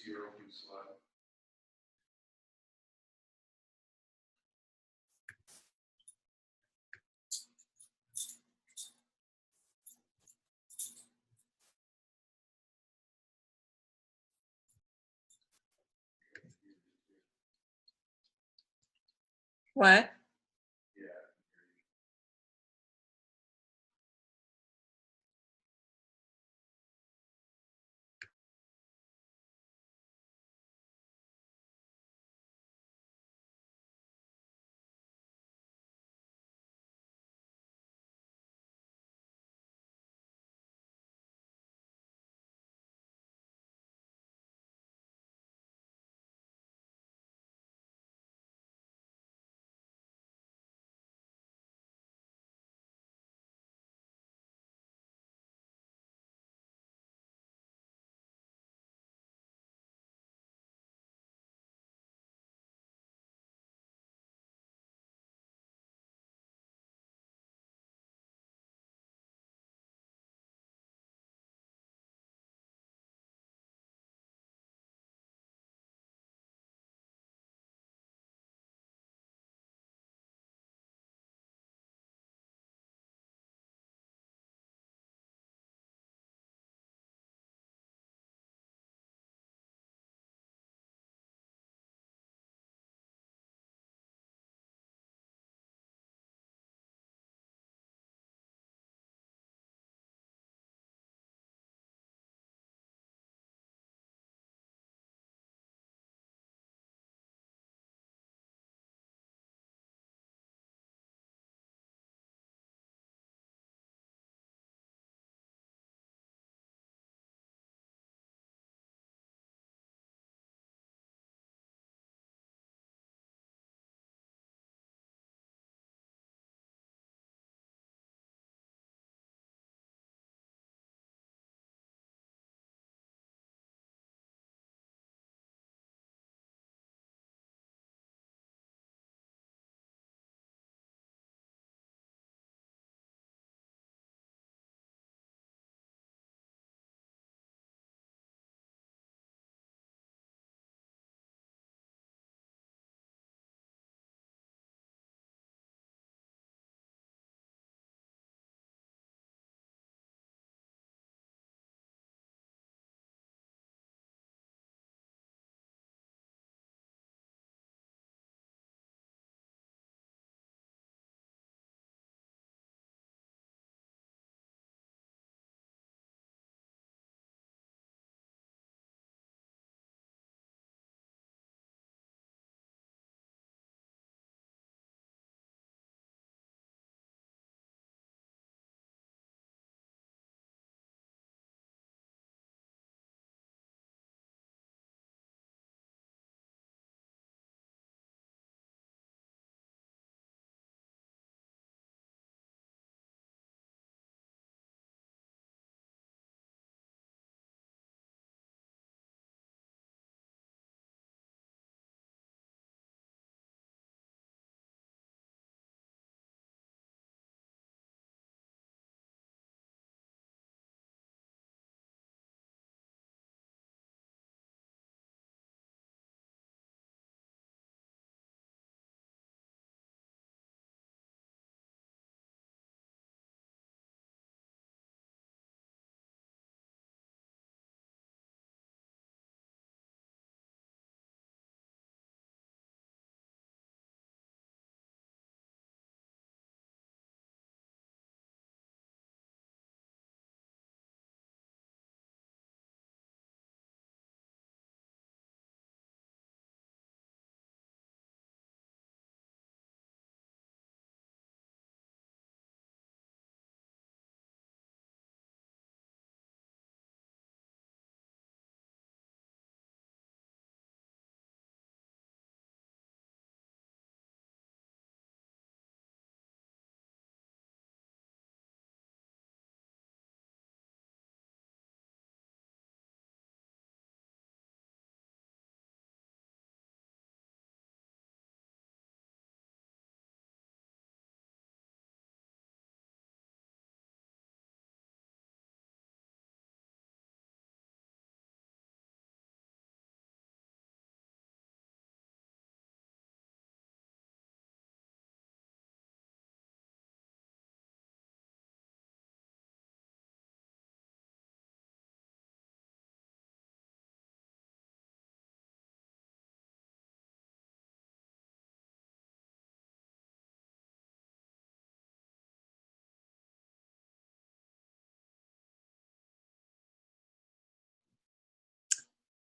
your open slide. What?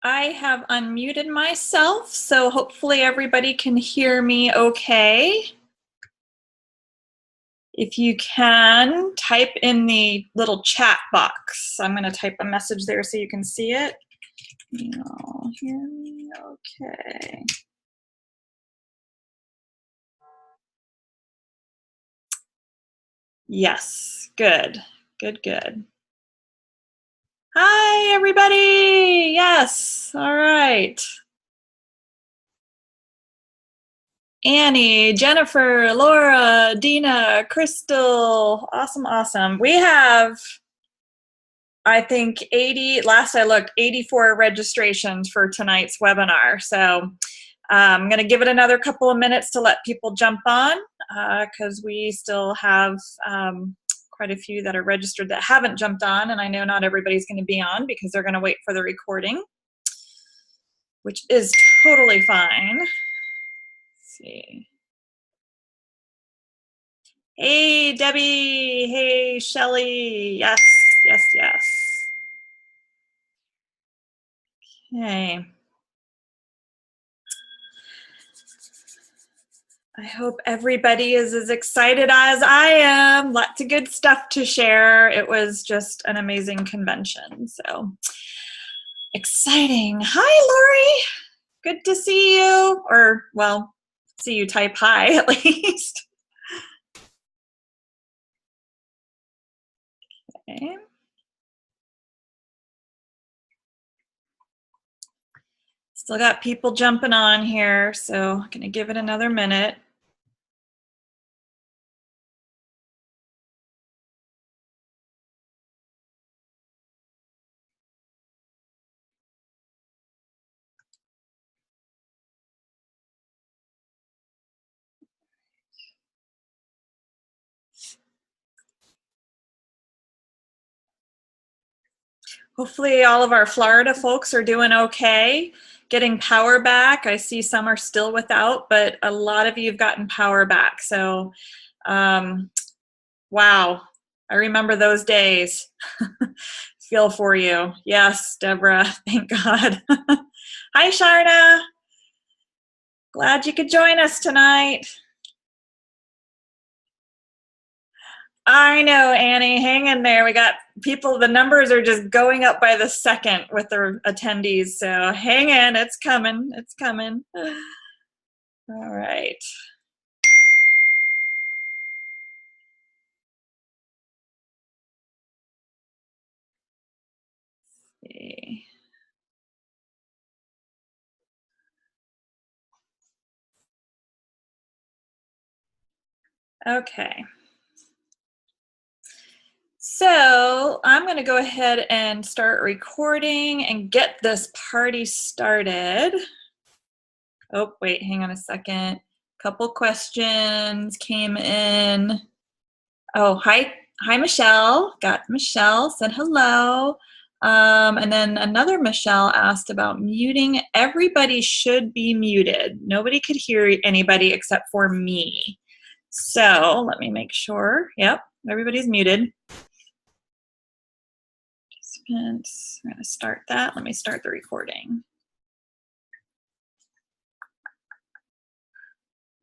I have unmuted myself, so hopefully everybody can hear me okay. If you can, type in the little chat box. I'm going to type a message there so you can see it. You all hear me okay? Yes, good, good, good. Hi, everybody. Yes, all right. Annie, Jennifer, Laura, Dina, Crystal, awesome, awesome. We have, I think, last I looked, 84 registrations for tonight's webinar. So I'm going to give it another couple of minutes to let people jump on because we still have quite a few that are registered that haven't jumped on, and I know not everybody's going to be on because they're going to wait for the recording, which is totally fine. Let's see. Hey, Debbie. Hey, Shelly. Yes, yes, yes. Okay. I hope everybody is as excited as I am. Lots of good stuff to share. It was just an amazing convention. So exciting. Hi, Lori. Good to see you. Or, well, see you type hi at least. Okay. Still got people jumping on here, so I'm going to give it another minute. Hopefully all of our Florida folks are doing okay, getting power back. I see some are still without, but a lot of you have gotten power back. So, wow, I remember those days. Feel for you. Yes, Deborah, thank God. Hi, Sharna. Glad you could join us tonight. I know, Annie, hang in there. We got people, the numbers are just going up by the second with the attendees. So hang in, it's coming, it's coming. All right. Let's see. Okay. So I'm going to go ahead and start recording and get this party started. Oh, wait, hang on a second. Couple questions came in. Oh, hi, Michelle. Got Michelle, said hello. And then another Michelle asked about muting. Everybody should be muted. Nobody could hear anybody except for me. So let me make sure. Yep, everybody's muted. Participants, I'm going to start that. Let me start the recording.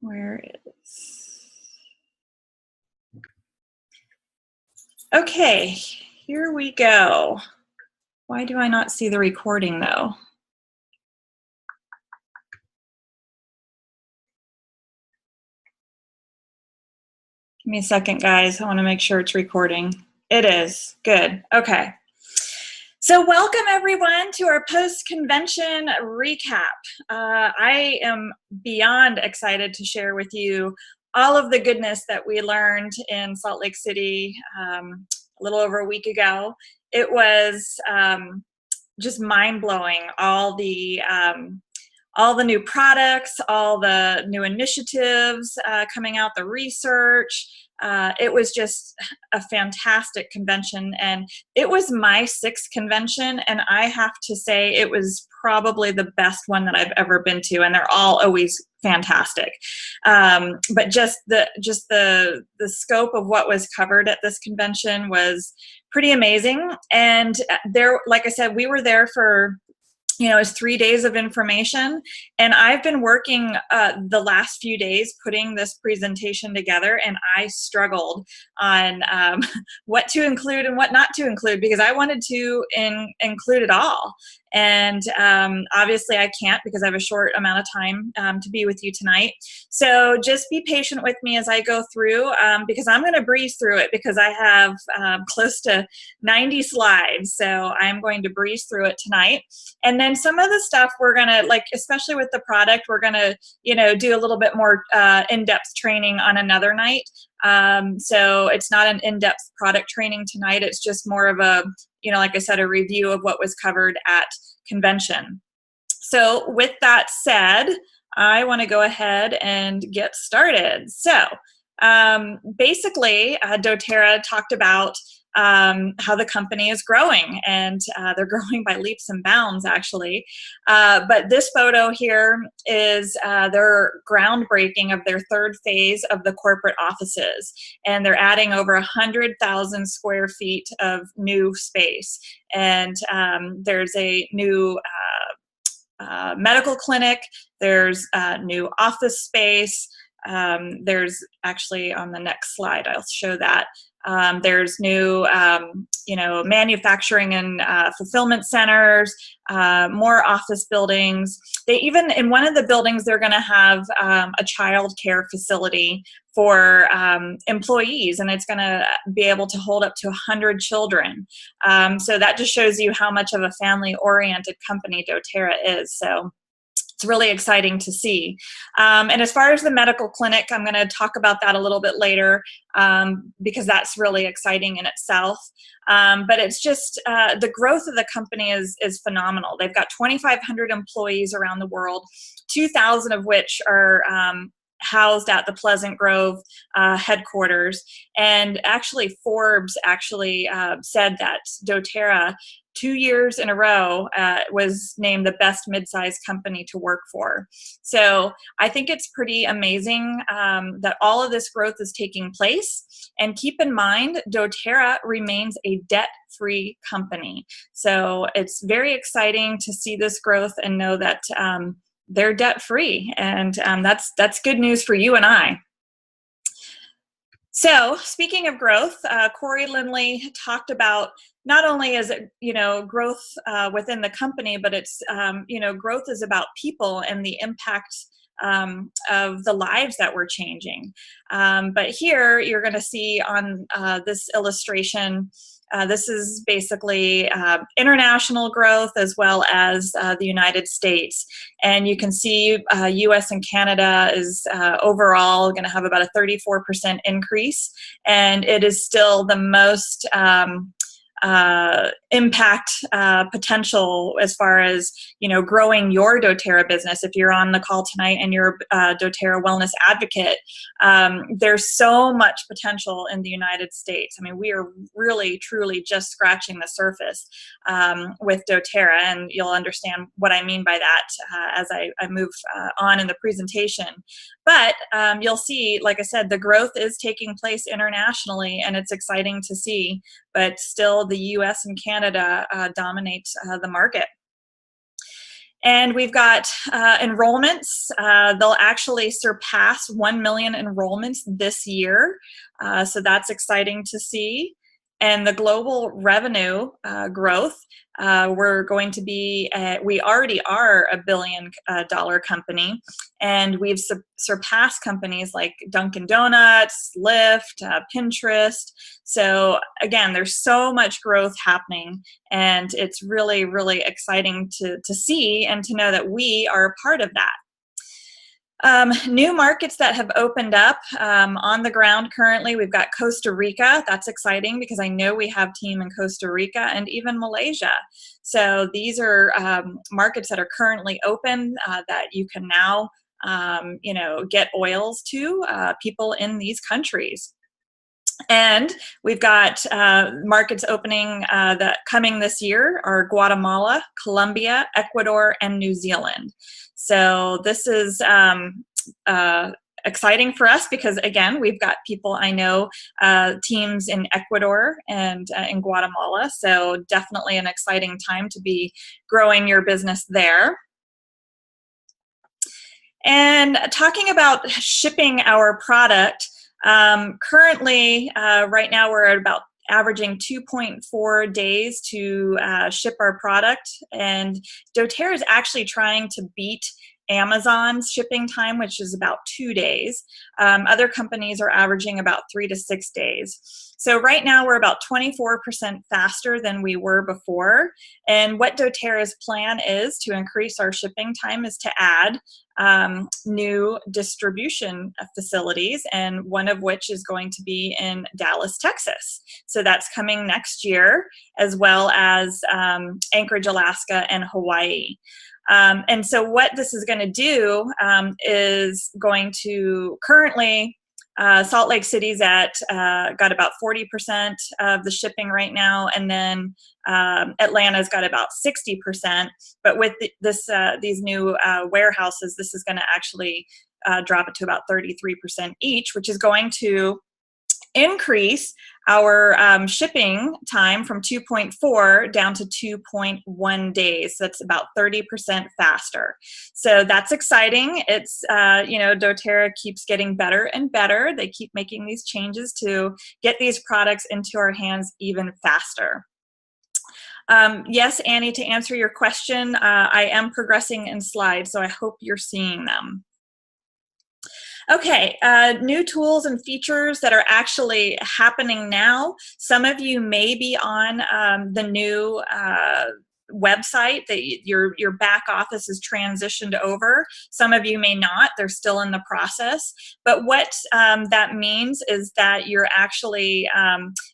Where is... Okay, here we go. Why do I not see the recording though? Give me a second, guys. I want to make sure it's recording. It is. Good. Okay. So welcome, everyone, to our post-convention recap. I am beyond excited to share with you all of the goodness that we learned in Salt Lake City a little over a week ago. It was just mind-blowing, all the new products, all the new initiatives coming out, the research. It was just a fantastic convention, and it was my 6th convention, and I have to say it was probably the best one that I've ever been to, and they're all always fantastic. But just the scope of what was covered at this convention was pretty amazing. And there, like I said, we were there for is 3 days of information. And I've been working the last few days putting this presentation together, and I struggled on what to include and what not to include, because I wanted to include it all. And obviously I can't, because I have a short amount of time to be with you tonight. So just be patient with me as I go through, because I'm going to breeze through it, because I have close to 90 slides. So I'm going to breeze through it tonight. And then some of the stuff we're going to, like, especially with the product, we're going to, do a little bit more in-depth training on another night. So it's not an in-depth product training tonight. It's just more of a, like I said, a review of what was covered at convention. So with that said, I want to go ahead and get started. So basically, dōTERRA talked about how the company is growing, and they're growing by leaps and bounds, actually. But this photo here is their groundbreaking of their third phase of the corporate offices, and they're adding over 100,000 square feet of new space. And there's a new medical clinic, there's new office space. There's actually, on the next slide, I'll show that. There's new, manufacturing and fulfillment centers, more office buildings. They even, in one of the buildings, they're going to have a child care facility for employees, and it's going to be able to hold up to 100 children. So that just shows you how much of a family-oriented company dōTERRA is. So it's really exciting to see. And as far as the medical clinic, I'm going to talk about that a little bit later, because that's really exciting in itself. But it's just the growth of the company is phenomenal. They've got 2,500 employees around the world, 2,000 of which are housed at the Pleasant Grove headquarters. And actually, Forbes actually said that dōTERRA, 2 years in a row, was named the best mid-sized company to work for. So I think it's pretty amazing that all of this growth is taking place. And keep in mind, dōTERRA remains a debt-free company. So it's very exciting to see this growth and know that they're debt-free. And that's good news for you and I. So speaking of growth, Corey Lindley talked about not only is it, growth within the company, but it's, growth is about people and the impact of the lives that we're changing. But here you're going to see on this illustration, this is basically international growth as well as the United States. And you can see US and Canada is overall going to have about a 34% increase. And it is still the most impact potential as far as, growing your dōTERRA business. If you're on the call tonight and you're a dōTERRA wellness advocate, there's so much potential in the United States. I mean, we are really, truly just scratching the surface with dōTERRA, and you'll understand what I mean by that as I move on in the presentation. But you'll see, like I said, the growth is taking place internationally, and it's exciting to see, but still the US and Canada dominate the market. And we've got enrollments. They'll actually surpass 1 million enrollments this year. So that's exciting to see. And the global revenue growth, we're going to be, we already are a $1 billion company, and we've surpassed companies like Dunkin' Donuts, Lyft, Pinterest. So again, there's so much growth happening, and it's really, really exciting to see and to know that we are a part of that. New markets that have opened up on the ground currently, we've got Costa Rica. That's exciting because I know we have team in Costa Rica and even Malaysia. So these are markets that are currently open that you can now, get oils to people in these countries. And we've got markets opening that coming this year are Guatemala, Colombia, Ecuador, and New Zealand. So this is exciting for us because, again, we've got people I know, teams in Ecuador and in Guatemala. So definitely an exciting time to be growing your business there. And talking about shipping our product, currently, right now we're at about averaging 2.4 days to ship our product. And dōTERRA is actually trying to beat Amazon's shipping time, which is about 2 days. Other companies are averaging about 3 to 6 days. So right now we're about 24% faster than we were before. And what dōTERRA's plan is to increase our shipping time is to add new distribution facilities, and one of which is going to be in Dallas, Texas. So that's coming next year, as well as Anchorage, Alaska, and Hawaii. And so what this is going to do is going to currently Salt Lake City's at got about 40% of the shipping right now, and then Atlanta's got about 60%. But with these new warehouses, this is going to actually drop it to about 33% each, which is going to increase our shipping time from 2.4 down to 2.1 days. So that's about 30% faster. So that's exciting. It's, dōTERRA keeps getting better and better. They keep making these changes to get these products into our hands even faster. Yes, Annie, to answer your question, I am progressing in slides, so I hope you're seeing them. Okay, new tools and features that are actually happening now. Some of you may be on the new website that your back office is transitioned over. Some of you may not. They're still in the process. But what that means is that you're actually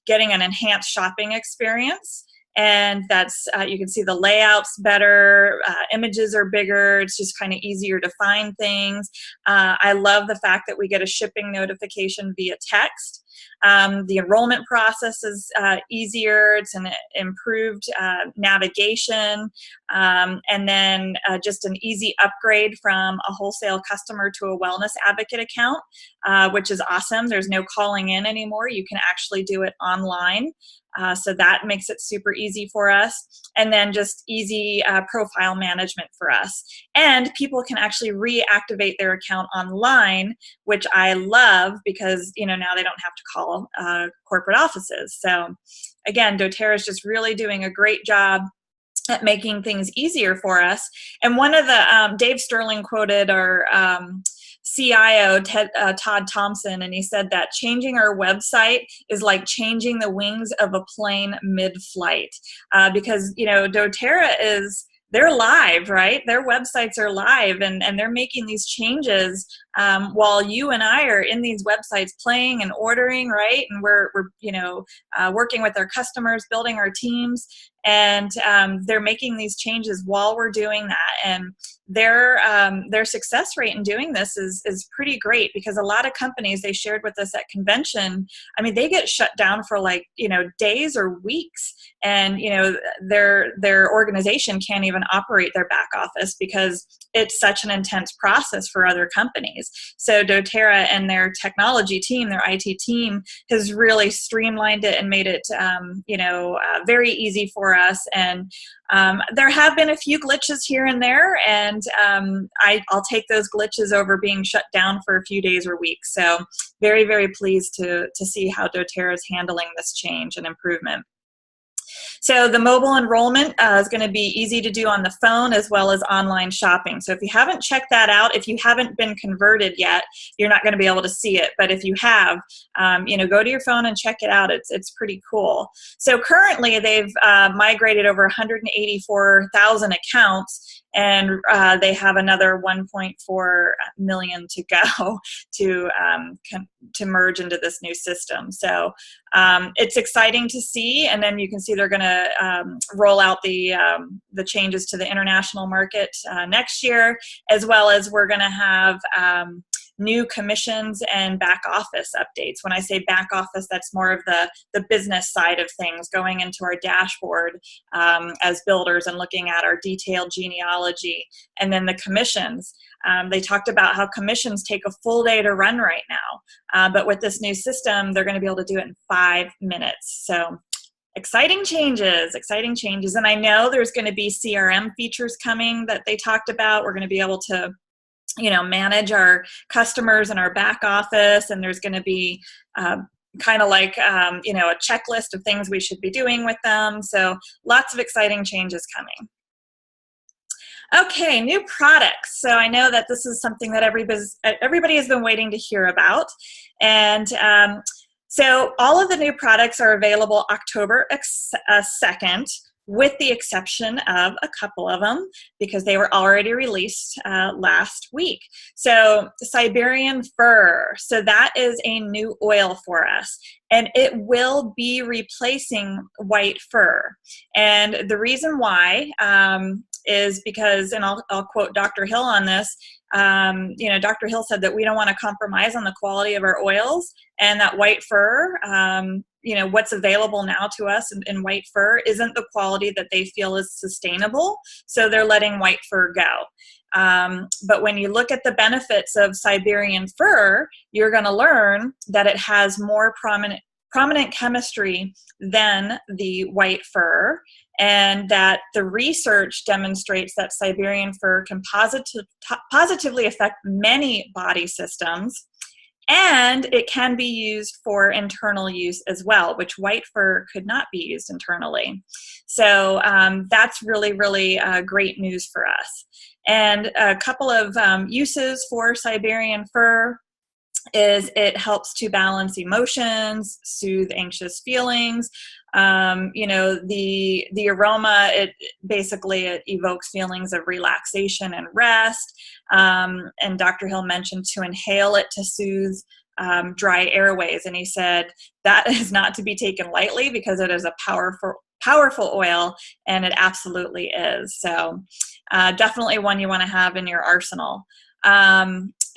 getting an enhanced shopping experience. And that's, you can see the layouts better, images are bigger, it's just kind of easier to find things. I love the fact that we get a shipping notification via text. The enrollment process is easier, it's an improved navigation, and then just an easy upgrade from a wholesale customer to a wellness advocate account, which is awesome. There's no calling in anymore, you can actually do it online. So that makes it super easy for us. And then just easy profile management for us. And people can actually reactivate their account online, which I love because, now they don't have to call corporate offices. So again, dōTERRA is just really doing a great job at making things easier for us. And one of the, Dave Sterling quoted our CIO, Todd Thompson, and he said that changing our website is like changing the wings of a plane mid-flight, because, dōTERRA they're live, right? Their websites are live, and they're making these changes while you and I are in these websites playing and ordering, right? And we're working with our customers, building our teams, and they're making these changes while we're doing that. And their success rate in doing this is pretty great, because a lot of companies, they shared with us at convention, I mean, they get shut down for days or weeks, and their organization can't even operate their back office because it's such an intense process for other companies. So dōTERRA and their technology team, their IT team, has really streamlined it and made it very easy for us. And there have been a few glitches here and there, and I'll take those glitches over being shut down for a few days or weeks. So very, very pleased to see how dōTERRA is handling this change and improvement. So the mobile enrollment is going to be easy to do on the phone as well as online shopping. So if you haven't checked that out, if you haven't been converted yet, you're not going to be able to see it. But if you have, go to your phone and check it out. It's pretty cool. So currently they've migrated over 184,000 accounts, and they have another 1.4 million to go to merge into this new system. So it's exciting to see, and then you can see they're going to roll out the changes to the international market next year, as well as we're going to have new commissions and back office updates. When I say back office, that's more of the business side of things, going into our dashboard as builders and looking at our detailed genealogy. And then the commissions. They talked about how commissions take a full day to run right now. But with this new system, they're going to be able to do it in 5 minutes. So exciting changes. And I know there's going to be CRM features coming that they talked about. We're going to be able to, manage our customers in our back office, and there's going to be kind of like, a checklist of things we should be doing with them. So lots of exciting changes coming. Okay, new products. So I know that this is something that everybody has been waiting to hear about. And so all of the new products are available October 2nd, with the exception of a couple of them because they were already released last week. So Siberian fir, so that is a new oil for us, and it will be replacing white fur. And the reason why is because, and I'll quote Dr. Hill on this, Dr. Hill said that we don't want to compromise on the quality of our oils, and that white fur, what's available now to us in white fur isn't the quality that they feel is sustainable. So they're letting white fur go. But when you look at the benefits of Siberian fir, you're going to learn that it has more prominent chemistry than the white fur, and that the research demonstrates that Siberian fir can positively affect many body systems, and it can be used for internal use as well, which white fur could not be used internally. So that's really, really great news for us. And a couple of uses for Siberian fir is it helps to balance emotions, soothe anxious feelings. The aroma, it evokes feelings of relaxation and rest. And Dr. Hill mentioned to inhale it to soothe dry airways. And he said that is not to be taken lightly because it is a powerful oil, and it absolutely is. So definitely one you want to have in your arsenal.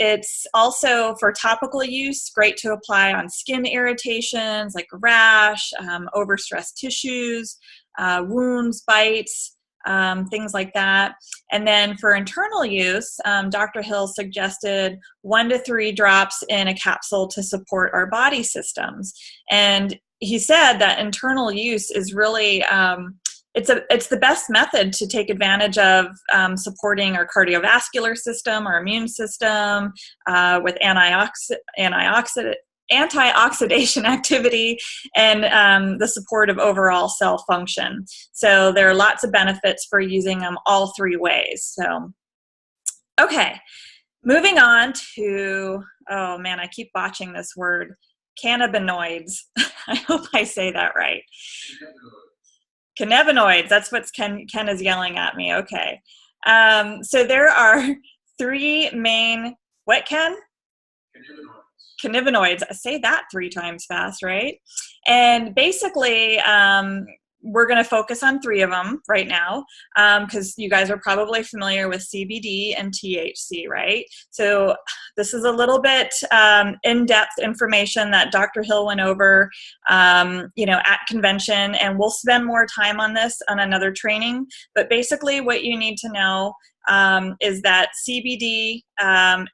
It's also for topical use, great to apply on skin irritations like a rash, overstressed tissues, wounds, bites, things like that. And then for internal use, Dr. Hill suggested 1 to 3 drops in a capsule to support our body systems. And he said that internal use is really it's the best method to take advantage of supporting our cardiovascular system, our immune system, with antioxidation activity, and the support of overall cell function. So there are lots of benefits for using them all 3 ways. So, okay, moving on to, oh man, I keep botching this word, cannabinoids. I hope I say that right. Cannabinoids, that's what Ken is yelling at me. Okay. So there are 3 main, what, Ken? Cannabinoids. I say that 3 times fast, right? And basically, we're going to focus on 3 of them right now because you guys are probably familiar with CBD and THC, right? So this is a little bit in-depth information that Dr. Hill went over, at convention, and we'll spend more time on this on another training. But basically what you need to know is that CBD,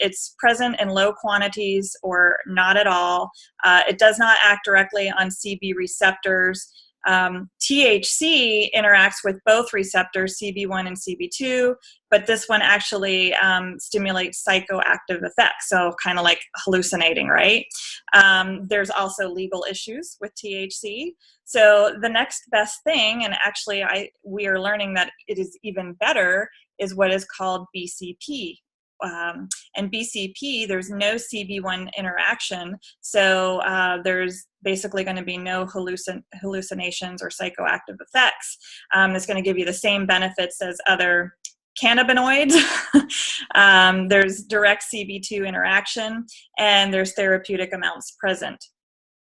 it's present in low quantities or not at all. It does not act directly on CB receptors. THC interacts with both receptors, CB1 and CB2, but this one actually stimulates psychoactive effects, so kind of like hallucinating, right? There's also legal issues with THC. So the next best thing, and actually we are learning that it is even better, is what is called BCP. And BCP, there's no CB1 interaction, so there's basically going to be no hallucinations or psychoactive effects. It's going to give you the same benefits as other cannabinoids. There's direct CB2 interaction, and there's therapeutic amounts present.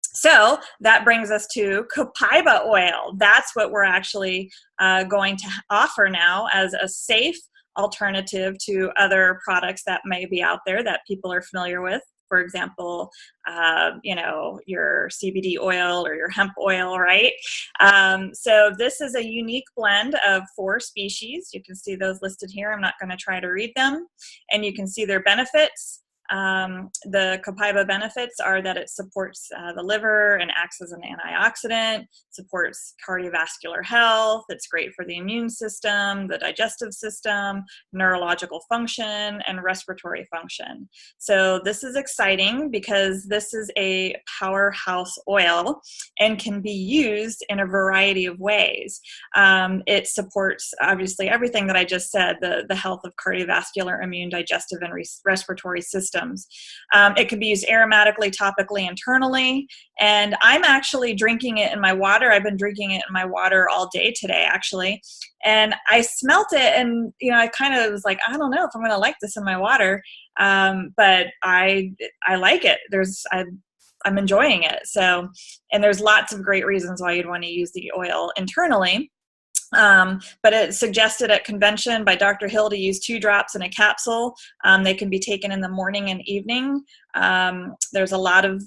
So that brings us to copaiba oil. That's what we're actually going to offer now as a safe, alternative to other products that may be out there that people are familiar with. For example, you know, your CBD oil or your hemp oil, right? So this is a unique blend of 4 species. You can see those listed here. I'm not going to try to read them. And you can see their benefits. The copaiba benefits are that it supports the liver and acts as an antioxidant, supports cardiovascular health, it's great for the immune system, the digestive system, neurological function, and respiratory function. So this is exciting because this is a powerhouse oil and can be used in a variety of ways. It supports, obviously, everything that I just said, the health of cardiovascular, immune, digestive, and respiratory systems. It can be used aromatically, topically, internally, and I'm actually drinking it in my water. I've been drinking it in my water all day today, actually, and I smelt it, and you know, I kind of was like, I don't know if I'm going to like this in my water, but I like it. I'm enjoying it. So, and there's lots of great reasons why you'd want to use the oil internally. But it's suggested at convention by Dr. Hill to use 2 drops in a capsule. They can be taken in the morning and evening. There's a lot of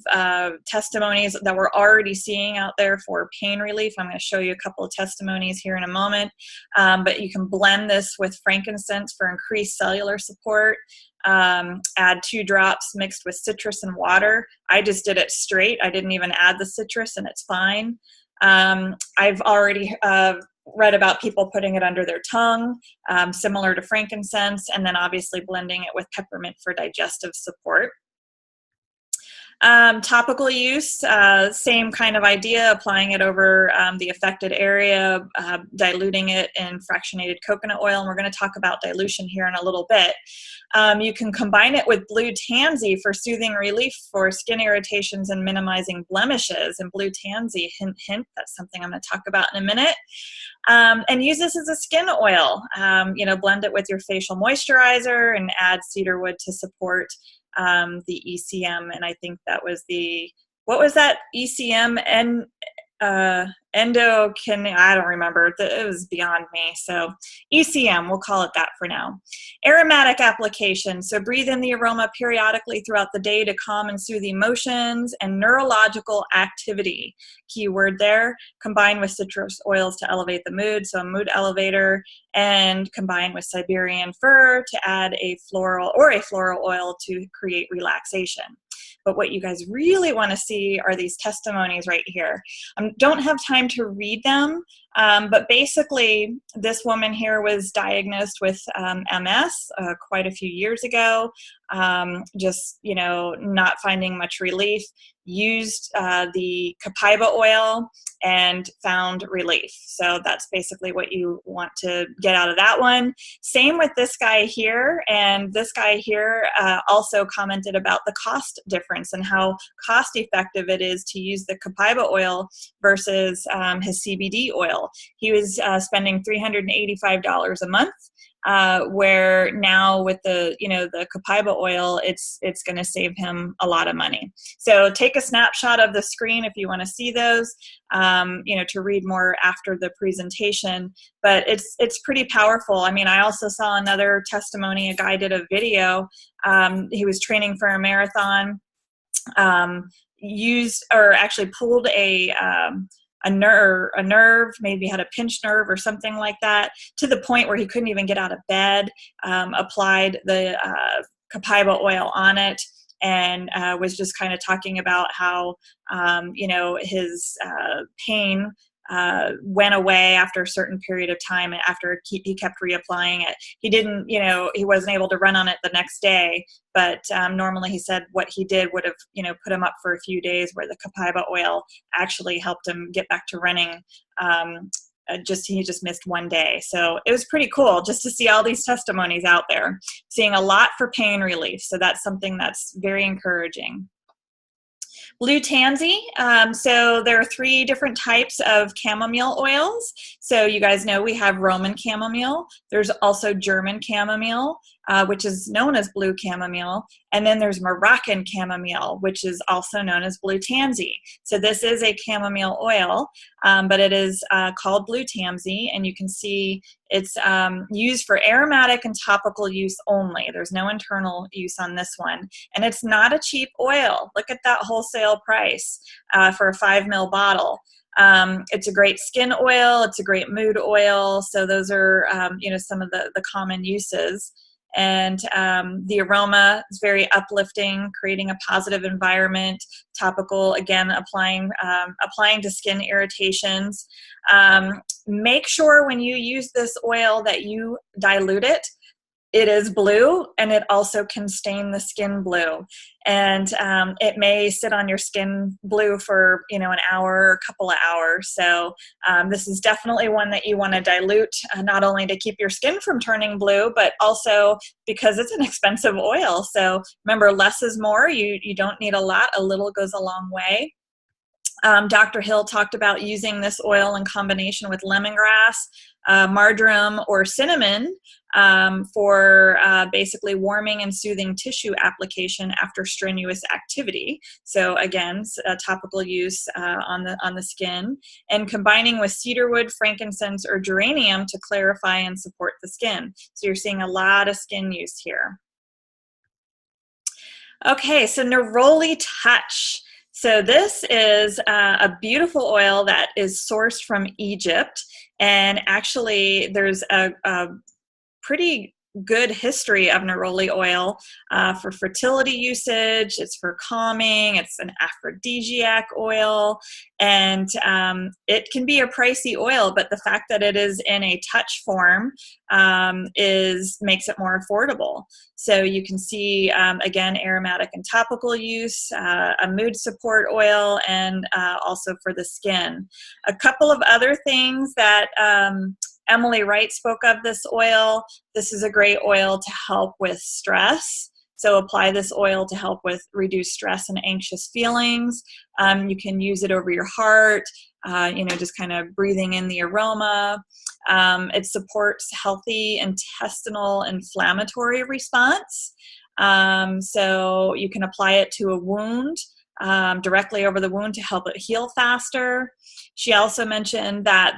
testimonies that we're already seeing out there for pain relief. I'm going to show you a couple of testimonies here in a moment. But you can blend this with frankincense for increased cellular support. Add 2 drops mixed with citrus and water. I just did it straight. I didn't even add the citrus, and it's fine. I've already read about people putting it under their tongue, similar to frankincense, and then obviously blending it with peppermint for digestive support. Topical use, same kind of idea, applying it over the affected area, diluting it in fractionated coconut oil, and we're going to talk about dilution here in a little bit. You can combine it with blue tansy for soothing relief for skin irritations and minimizing blemishes. And blue tansy, hint, hint, that's something I'm going to talk about in a minute. And use this as a skin oil. You know, blend it with your facial moisturizer and add cedarwood to support the ECM. And I think that was what was that? ECM and endocrine, I don't remember. It was beyond me. So ECM, we'll call it that for now. Aromatic application. So breathe in the aroma periodically throughout the day to calm and soothe emotions. And neurological activity, key word there. Combine with citrus oils to elevate the mood. So a mood elevator. And combine with Siberian fir to add a floral oil to create relaxation. But what you guys really want to see are these testimonies right here. Don't have time to read them, but basically this woman here was diagnosed with MS quite a few years ago, just, you know, not finding much relief, used the copaiba oil and found relief. So that's basically what you want to get out of that one. Same with this guy here. And this guy here also commented about the cost difference and how cost effective it is to use the copaiba oil versus his CBD oil. He was spending $385 a month. Where now with the copaiba oil, it's going to save him a lot of money. So take a snapshot of the screen if you want to see those, to read more after the presentation. But it's pretty powerful. I mean, I also saw another testimony. A guy did a video. He was training for a marathon. Pulled a nerve, maybe had a pinched nerve or something like that, to the point where he couldn't even get out of bed, applied the copaiba oil on it, and was just kind of talking about how, his pain went away after a certain period of time, and after he kept reapplying it. He didn't, he wasn't able to run on it the next day, but normally he said what he did would have, put him up for a few days, where the copaiba oil actually helped him get back to running. He just missed one day. So it was pretty cool just to see all these testimonies out there, seeing a lot for pain relief. So that's something that's very encouraging. Blue tansy. So there are 3 different types of chamomile oils. So you guys know we have Roman chamomile. There's also German chamomile. which is known as blue chamomile. And then there's Moroccan chamomile, which is also known as blue tansy. So this is a chamomile oil, but it is called blue tansy, and you can see it's used for aromatic and topical use only. There's no internal use on this one. And it's not a cheap oil. Look at that wholesale price for a 5 ml bottle. It's a great skin oil. It's a great mood oil. So those are, some of the common uses. And the aroma is very uplifting, creating a positive environment. Topical, again, applying to skin irritations. Make sure when you use this oil that you dilute it. It is blue, and it also can stain the skin blue. And it may sit on your skin blue for, an hour or a couple of hours. So this is definitely one that you want to dilute, not only to keep your skin from turning blue, but also because it's an expensive oil. So remember, less is more. You don't need a lot. A little goes a long way. Dr. Hill talked about using this oil in combination with lemongrass, marjoram, or cinnamon for basically warming and soothing tissue application after strenuous activity. So again, topical use on the skin, and combining with cedarwood, frankincense, or geranium to clarify and support the skin. So you're seeing a lot of skin use here. Okay, so Neroli Touch. So this is a beautiful oil that is sourced from Egypt, and actually there's a pretty good history of neroli oil for fertility usage. It's for calming. It's an aphrodisiac oil, and it can be a pricey oil, but the fact that it is in a touch form makes it more affordable. So you can see, again, aromatic and topical use, a mood support oil, and also for the skin. A couple of other things that Emily Wright spoke of this oil. This is a great oil to help with stress. So apply this oil to help with reduce stress and anxious feelings. You can use it over your heart, just kind of breathing in the aroma. It supports healthy intestinal inflammatory response. So you can apply it to a wound, directly over the wound to help it heal faster. She also mentioned that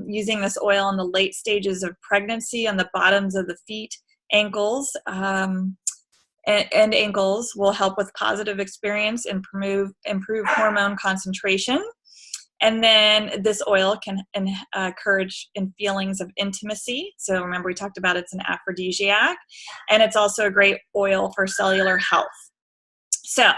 using this oil in the late stages of pregnancy on the bottoms of the feet, ankles, and ankles will help with positive experience and improve hormone concentration. And then this oil can encourage in feelings of intimacy. So remember, we talked about it's an aphrodisiac, and it's also a great oil for cellular health. So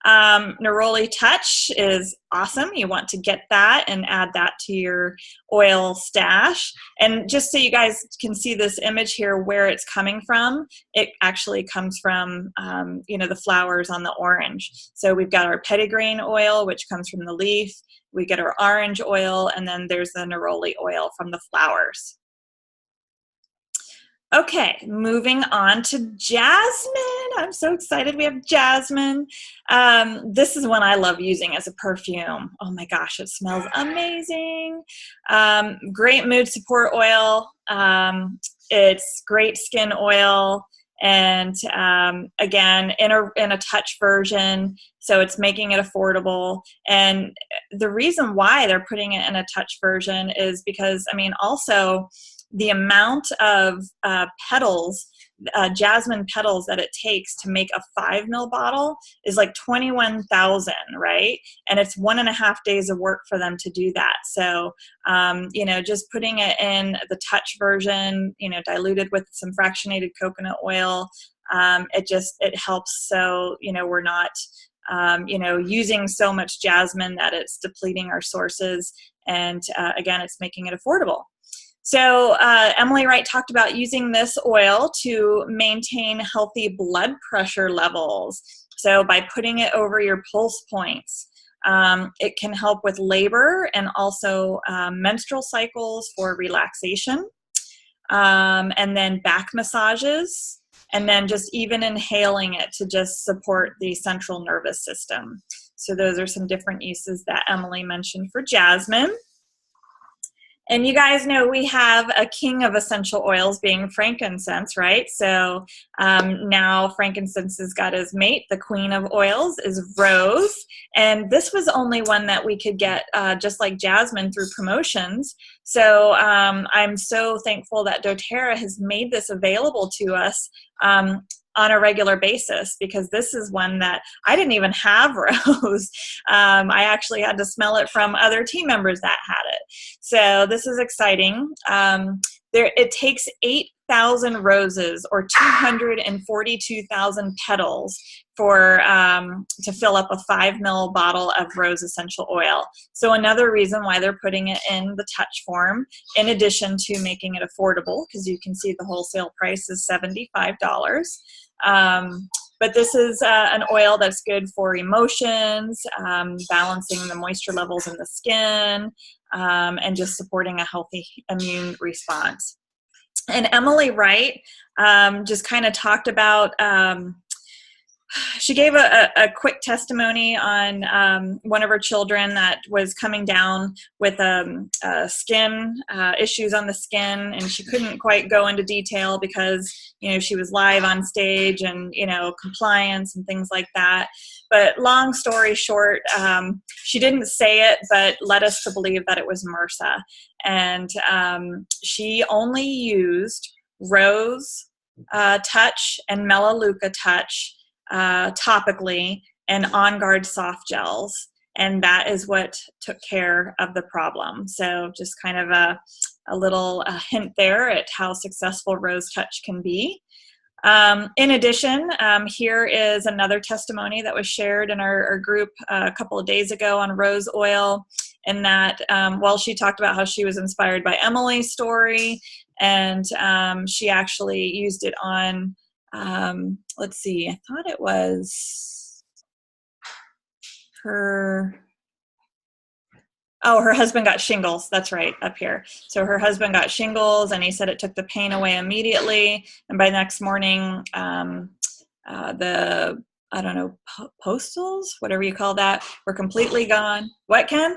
Neroli Touch is awesome. You want to get that and add that to your oil stash. And just so you guys can see this image here, where it's coming from, it actually comes from, the flowers on the orange. So we've got our petitgrain oil, which comes from the leaf. We get our orange oil, and then there's the neroli oil from the flowers. Okay, moving on to jasmine. I'm so excited we have jasmine. This is one I love using as a perfume. Oh my gosh, it smells amazing. Great mood support oil. It's great skin oil. And again, in a touch version, so it's making it affordable. And the reason why they're putting it in a touch version is because, also the amount of petals, jasmine petals that it takes to make a 5 ml bottle is like 21,000, right? And it's 1.5 days of work for them to do that. So, just putting it in the touch version, diluted with some fractionated coconut oil, it helps. So, we're not, using so much jasmine that it's depleting our sources. And again, it's making it affordable. So Emily Wright talked about using this oil to maintain healthy blood pressure levels. So by putting it over your pulse points, it can help with labor and also menstrual cycles for relaxation, and then back massages, and then just even inhaling it to just support the central nervous system. So those are some different uses that Emily mentioned for jasmine. And you guys know we have a king of essential oils being frankincense, right? So now frankincense has got his mate. The queen of oils is rose. And this was only one that we could get just like jasmine through promotions. So I'm so thankful that doTERRA has made this available to us on a regular basis, because this is one that I didn't even have rose. I actually had to smell it from other team members that had it. So this is exciting. It takes 8,000 roses or 242,000 petals for to fill up a 5 ml bottle of rose essential oil. So another reason why they're putting it in the touch form, in addition to making it affordable, because you can see the wholesale price is $75. But this is an oil that's good for emotions, balancing the moisture levels in the skin, and just supporting a healthy immune response. And Emily Wright just kind of talked about, she gave a quick testimony on one of her children that was coming down with skin issues on the skin, and she couldn't quite go into detail because, you know, she was live on stage and, you know, compliance and things like that. But long story short, she didn't say it, but led us to believe that it was MRSA. And she only used Rose Touch and Melaleuca Touch topically, and On Guard soft gels, and that is what took care of the problem. So just kind of a little hint there at how successful Rose Touch can be. In addition, here is another testimony that was shared in our group a couple of days ago on rose oil, and that well, she talked about how she was inspired by Emily's story, and she actually used it on let's see, I thought it was her husband got shingles. That's right, up here. So her husband got shingles, and he said it took the pain away immediately, and by next morning the, I don't know, postals, whatever you call that, were completely gone. What, Ken?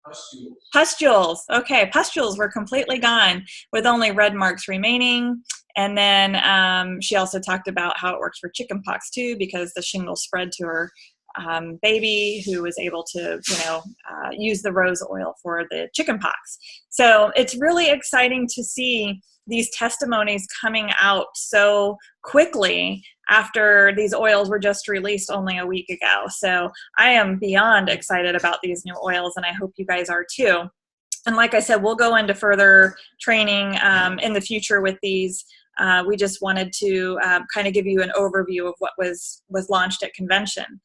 Pustules. Pustules. Okay, pustules were completely gone with only red marks remaining. And then she also talked about how it works for chickenpox too, because the shingles spread to her baby, who was able to, you know, use the rose oil for the chickenpox. So it's really exciting to see these testimonies coming out so quickly after these oils were just released only a week ago. So I am beyond excited about these new oils, and I hope you guys are too. And like I said, we'll go into further training in the future with these. We just wanted to kind of give you an overview of what was launched at convention.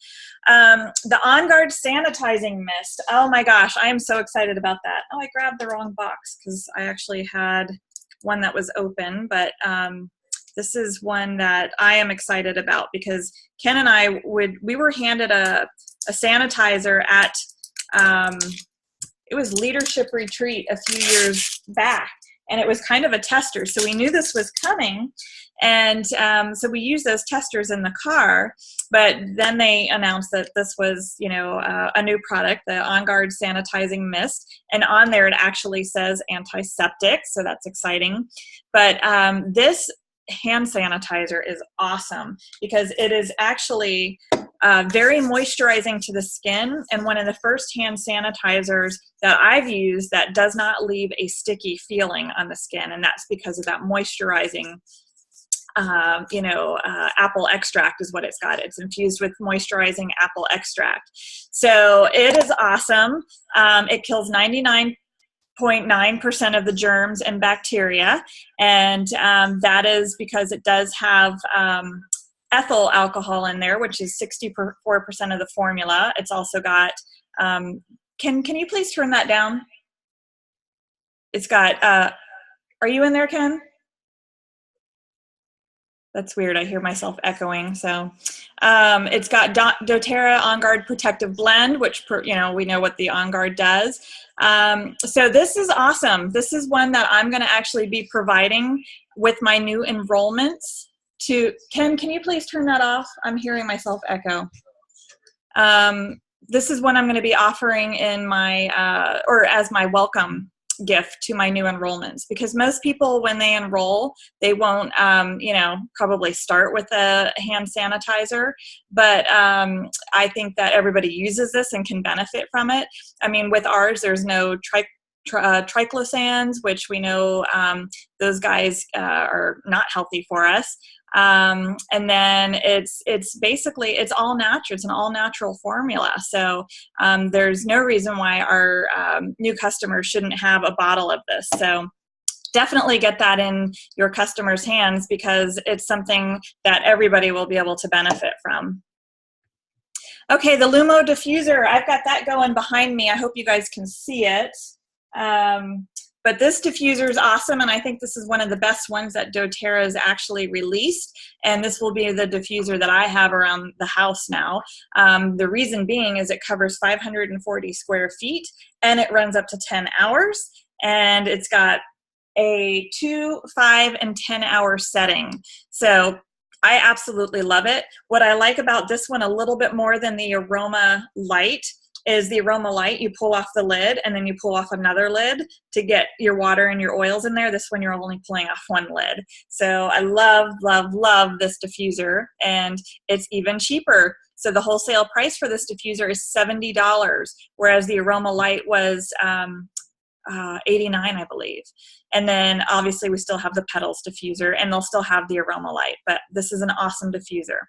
The On Guard sanitizing mist. Oh my gosh, I am so excited about that. Oh, I grabbed the wrong box because I actually had one that was open, but this is one that I am excited about, because Ken and I we were handed a sanitizer at it was Leadership Retreat a few years back, and it was kind of a tester. So we knew this was coming, and so we used those testers in the car, but then they announced that this was, you know, a new product, the On Guard sanitizing mist, and on there it actually says antiseptic, so that's exciting. But this hand sanitizer is awesome because it is actually very moisturizing to the skin, and one of the first hand sanitizers that I've used that does not leave a sticky feeling on the skin, and that's because of that moisturizing apple extract is what it's got. It's infused with moisturizing apple extract. So it is awesome. It kills 99.9% of the germs and bacteria, and that is because it does have ethyl alcohol in there, which is 64% of the formula. It's also got, can you please turn that down? It's got, are you in there, Ken? That's weird. I hear myself echoing. So it's got dōTERRA On Guard Protective Blend, which, we know what the On Guard does. So this is awesome. This is one that I'm going to actually be providing with my new enrollments to. Ken, can you please turn that off? I'm hearing myself echo. This is one I'm going to be offering in my, or as my welcome gift to my new enrollments, because most people, when they enroll, they won't, you know, probably start with a hand sanitizer, but I think that everybody uses this and can benefit from it. I mean, with ours, there's no triclosans, which we know those guys are not healthy for us. And then it's basically, it's all natural. It's an all natural formula. So there's no reason why our new customers shouldn't have a bottle of this. So definitely get that in your customers' hands, because it's something that everybody will be able to benefit from. Okay, the Lumo diffuser, I've got that going behind me. I hope you guys can see it. But this diffuser is awesome, and I think this is one of the best ones that doTERRA has actually released, and this will be the diffuser that I have around the house now. The reason being is it covers 540 square feet, and it runs up to 10 hours, and it's got a 2, 5, and 10-hour setting. So I absolutely love it. What I like about this one a little bit more than the Aroma Light is the Aroma Light, you pull off the lid and then you pull off another lid to get your water and your oils in there. This one, you're only pulling off one lid. So I love, love, love this diffuser, and it's even cheaper. So the wholesale price for this diffuser is $70, whereas the Aroma Light was $89, I believe. And then obviously we still have the Petals diffuser, and they'll still have the Aroma Light, but this is an awesome diffuser.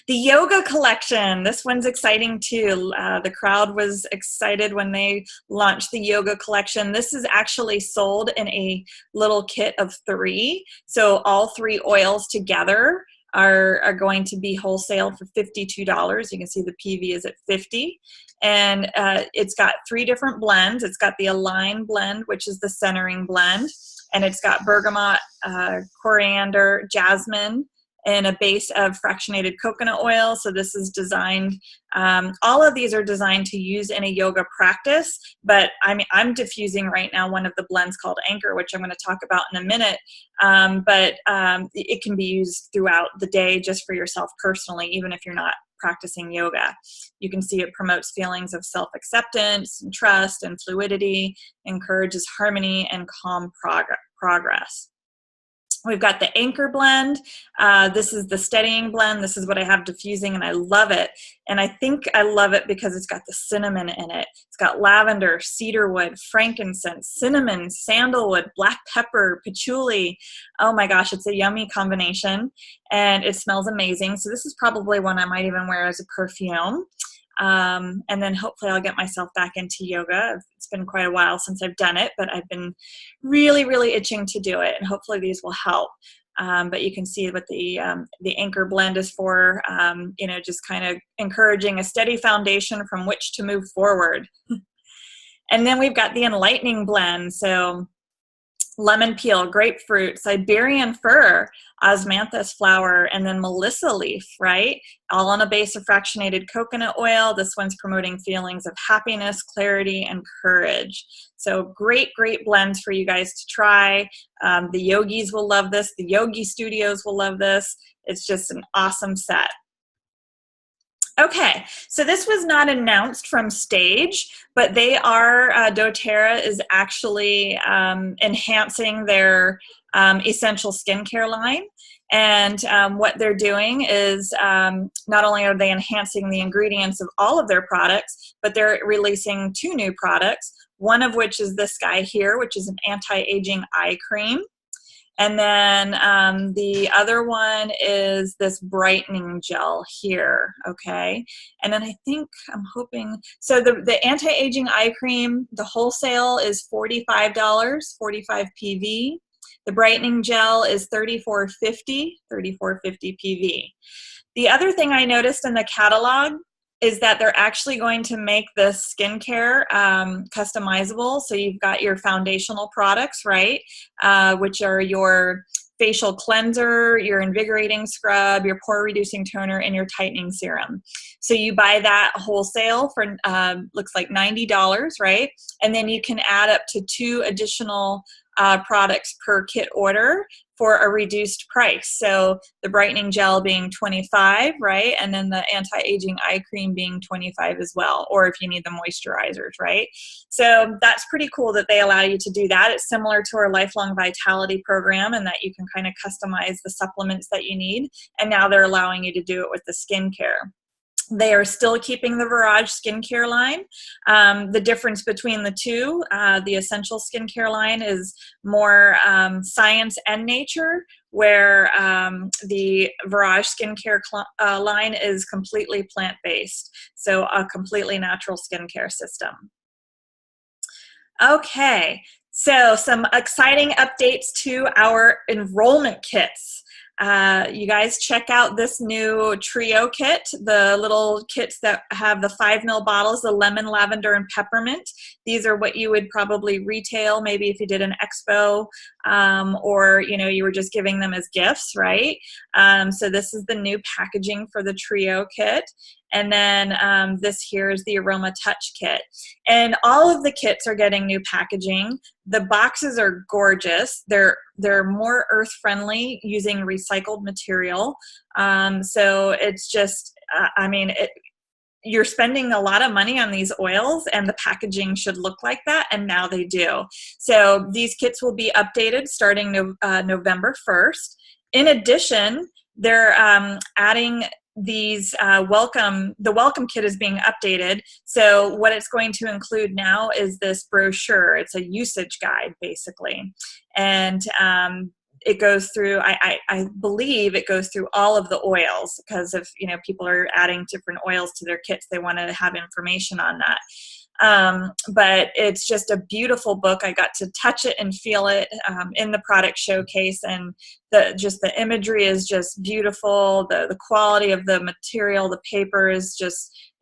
The yoga collection, this one's exciting too. The crowd was excited when they launched the yoga collection. This is actually sold in a little kit of 3. So all 3 oils together are going to be wholesale for $52. You can see the PV is at 50. And it's got 3 different blends. It's got the Align blend, which is the centering blend. And it's got bergamot, coriander, jasmine, and a base of fractionated coconut oil. So this is designed, all of these are designed to use in a yoga practice, but I'm diffusing right now one of the blends called Anchor, which I'm going to talk about in a minute. But it can be used throughout the day just for yourself personally, even if you're not practicing yoga. You can see it promotes feelings of self-acceptance and trust and fluidity, encourages harmony and calm progress. We've got the Anchor blend. This is the steadying blend. This is what I have diffusing, and I love it. And I think I love it because it's got the cinnamon in it. It's got lavender, cedarwood, frankincense, cinnamon, sandalwood, black pepper, patchouli. Oh my gosh, it's a yummy combination, and it smells amazing. So this is probably one I might even wear as a perfume. And then hopefully I'll get myself back into yoga. It's been quite a while since I've done it, but I've been really, really itching to do it, and hopefully these will help. But you can see what the Anchor blend is for, you know, just kind of encouraging a steady foundation from which to move forward. And then we've got the Enlightening blend. So lemon peel, grapefruit, Siberian fir, osmanthus flower, and then melissa leaf, right? All on a base of fractionated coconut oil. This one's promoting feelings of happiness, clarity, and courage. So great, great blends for you guys to try. The yogis will love this. The yogi studios will love this. It's just an awesome set. Okay, so this was not announced from stage, but they are, doTERRA is actually enhancing their essential skincare line. And what they're doing is not only are they enhancing the ingredients of all of their products, but they're releasing 2 new products, one of which is this guy here, which is an anti-aging eye cream. And then the other one is this brightening gel here, okay? And then I think, I'm hoping, so the anti-aging eye cream, the wholesale is $45, 45 PV. The brightening gel is $34.50 PV. The other thing I noticed in the catalog is that they're actually going to make this skincare customizable. So you've got your foundational products, right? Which are your facial cleanser, your invigorating scrub, your pore reducing toner, and your tightening serum. So you buy that wholesale for, looks like $90, right? And then you can add up to 2 additional products per kit order for a reduced price. So the brightening gel being $25, right? And then the anti-aging eye cream being $25 as well, or if you need the moisturizers, right? So that's pretty cool that they allow you to do that. It's similar to our lifelong vitality program in that you can kind of customize the supplements that you need. And now they're allowing you to do it with the skincare. They are still keeping the Virage skincare line. The difference between the two, the essential skincare line is more science and nature, where the Virage skincare line is completely plant-based, so a completely natural skincare system. Okay, so some exciting updates to our enrollment kits. You guys check out this new trio kit, the little kits that have the 5 ml bottles, the lemon, lavender, and peppermint. These are what you would probably retail, maybe if you did an expo, or you were just giving them as gifts, right? So this is the new packaging for the trio kit. And then this here is the Aroma Touch kit. And all of the kits are getting new packaging. The boxes are gorgeous. They're more earth-friendly using recycled material. So it's just, you're spending a lot of money on these oils, and the packaging should look like that, and now they do. So these kits will be updated starting November 1st. In addition, they're adding these the welcome kit is being updated. So what it's going to include now is this brochure. It's a usage guide, basically. And it goes through, I believe it goes through all of the oils, because if people are adding different oils to their kits, they want to have information on that. But it's just a beautiful book. I got to touch it and feel it in the product showcase, and the imagery is just beautiful. The quality of the material, the paper is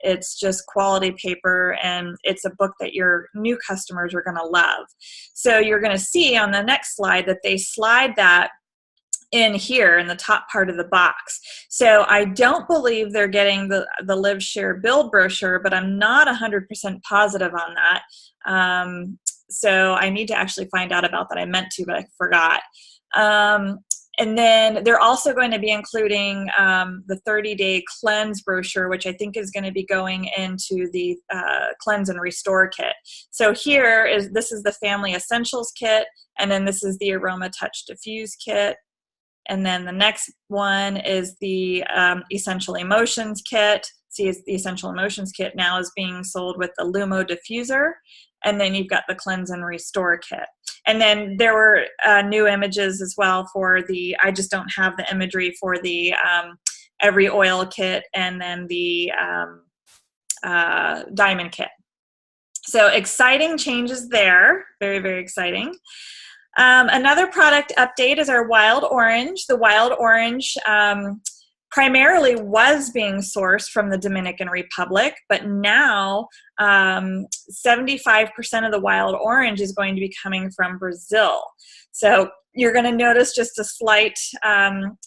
it's just quality paper, and it's a book that your new customers are going to love. So you're going to see on the next slide that they slide that in here in the top part of the box. So I don't believe they're getting the Live, Share, Build brochure, but I'm not 100% positive on that. So I need to actually find out about that. I meant to, but I forgot. And then they're also going to be including the 30-day cleanse brochure, which I think is going to be going into the cleanse and restore kit. So this is the Family Essentials kit, and then this is the Aroma Touch Diffuse kit. And then the next one is the Essential Emotions kit. See, the Essential Emotions kit now is being sold with the Lumo diffuser. And then you've got the Cleanse and Restore kit. And then there were new images as well for I just don't have the imagery for the Every Oil kit and then the Diamond kit. So exciting changes there. Very, very exciting. Another product update is our Wild Orange. The Wild Orange primarily was being sourced from the Dominican Republic, but now 75% of the Wild Orange is going to be coming from Brazil. So you're going to notice just a slight,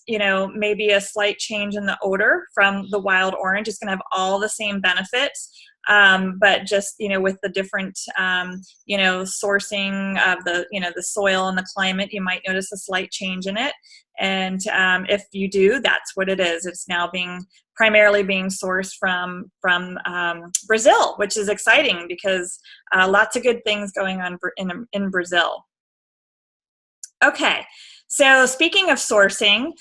maybe a slight change in the odor from the Wild Orange. It's going to have all the same benefits. But just, with the different, sourcing of the soil and the climate, you might notice a slight change in it. And if you do, that's what it is. It's now primarily being sourced from Brazil, which is exciting because lots of good things going on in Brazil. Okay. So speaking of sourcing,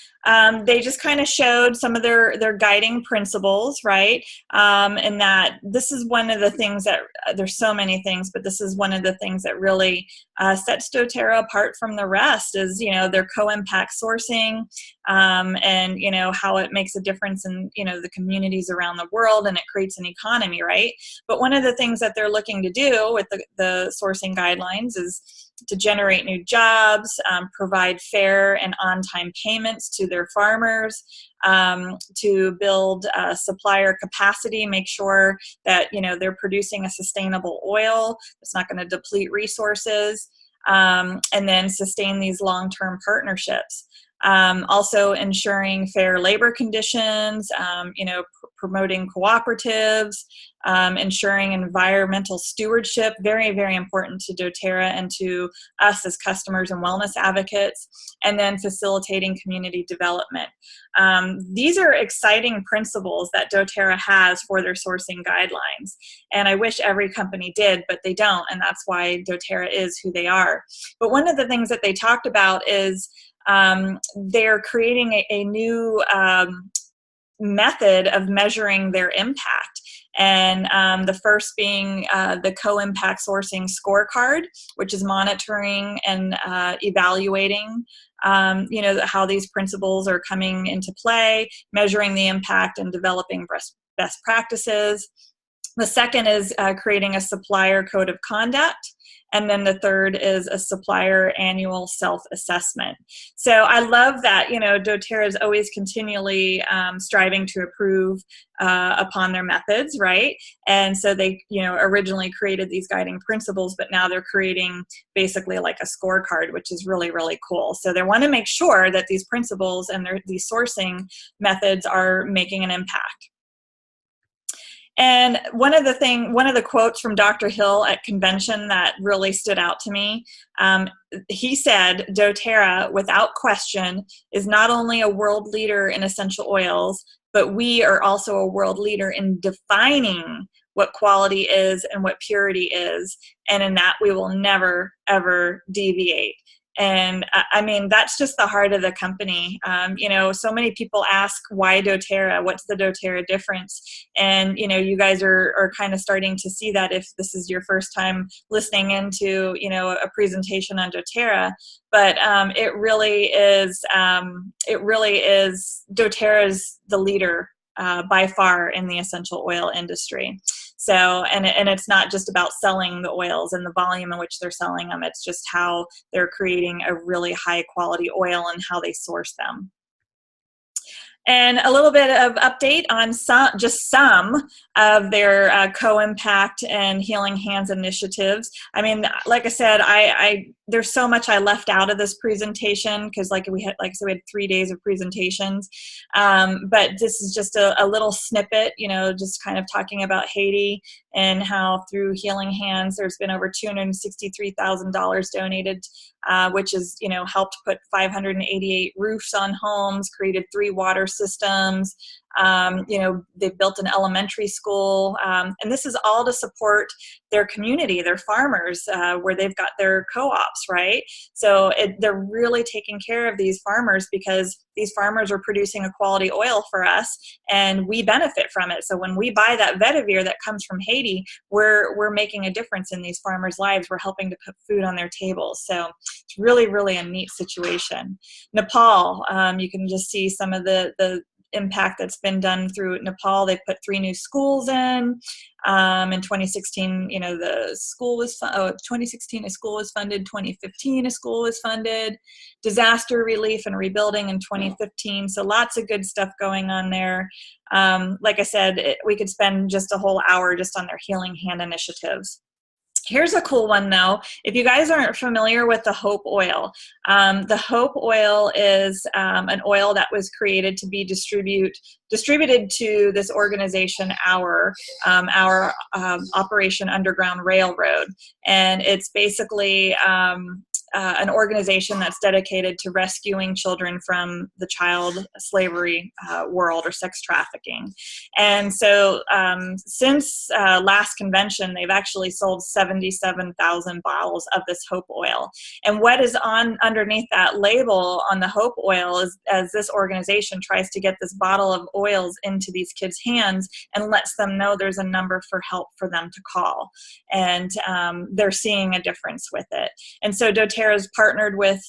they just kind of showed some of their guiding principles, right? And that this is one of the things that, there's so many things, but this is one of the things that really sets dōTERRA apart from the rest is, their co-impact sourcing, and, how it makes a difference in, the communities around the world, and it creates an economy, right? But one of the things that they're looking to do with the sourcing guidelines is to generate new jobs, provide fair and on-time payments to their farmers, to build supplier capacity, make sure that they're producing a sustainable oil that's not going to deplete resources, and then sustain these long-term partnerships. Also ensuring fair labor conditions, promoting cooperatives, ensuring environmental stewardship, very, very important to dōTERRA and to us as customers and wellness advocates, and then facilitating community development. These are exciting principles that dōTERRA has for their sourcing guidelines. And I wish every company did, but they don't, and that's why dōTERRA is who they are. But one of the things that they talked about is they're creating a new method of measuring their impact. And the first being the co-impact sourcing scorecard, which is monitoring and evaluating how these principles are coming into play, measuring the impact and developing best practices. The second is creating a supplier code of conduct. And then the third is a supplier annual self-assessment. So I love that, dōTERRA is always continually striving to improve upon their methods, right? And so they, originally created these guiding principles, but now they're creating basically like a scorecard, which is really, really cool. So they want to make sure that these principles and these sourcing methods are making an impact. And one of the quotes from Dr. Hill at convention that really stood out to me, he said, dōTERRA, without question, is not only a world leader in essential oils, but we are also a world leader in defining what quality is and what purity is. And in that, we will never, ever deviate. And I mean, that's just the heart of the company. So many people ask, why dōTERRA? What's the dōTERRA difference? And, you guys are kind of starting to see that if this is your first time listening into, a presentation on dōTERRA. But it really is dōTERRA is the leader by far in the essential oil industry. So, and it's not just about selling the oils and the volume in which they're selling them. It's just how they're creating a really high quality oil and how they source them. And a little bit of update on some of their co-impact and healing hands initiatives. I mean, like I said, there's so much I left out of this presentation because we had 3 days of presentations. But this is just a little snippet, just kind of talking about Haiti and how through Healing Hands, there's been over $263,000 donated, which has, helped put 588 roofs on homes, created 3 water systems. They've built an elementary school, and this is all to support their community, their farmers, where they've got their co-ops, right? So they're really taking care of these farmers because these farmers are producing a quality oil for us, and we benefit from it. So when we buy that vetiver that comes from Haiti, we're making a difference in these farmers' lives. We're helping to put food on their tables. So it's really, really a neat situation. Nepal, you can just see some of the impact that's been done through Nepal. They put 3 new schools in 2016. The school was 2016 a school was funded. 2015 a school was funded. Disaster relief and rebuilding in 2015. So lots of good stuff going on there. Like I said, we could spend just a whole hour just on their Healing Hand initiatives. Here's a cool one, though. If you guys aren't familiar with the Hope Oil, the Hope Oil is an oil that was created to be distributed to this organization, our Operation Underground Railroad. And it's basically an organization that's dedicated to rescuing children from the child slavery world or sex trafficking. And so since last convention, they've actually sold 77,000 bottles of this Hope Oil. And what is underneath that label on the Hope Oil is, as this organization tries to get this bottle of oils into these kids' hands and lets them know there's a number for help for them to call. And they're seeing a difference with it. And so dōTERRA has partnered with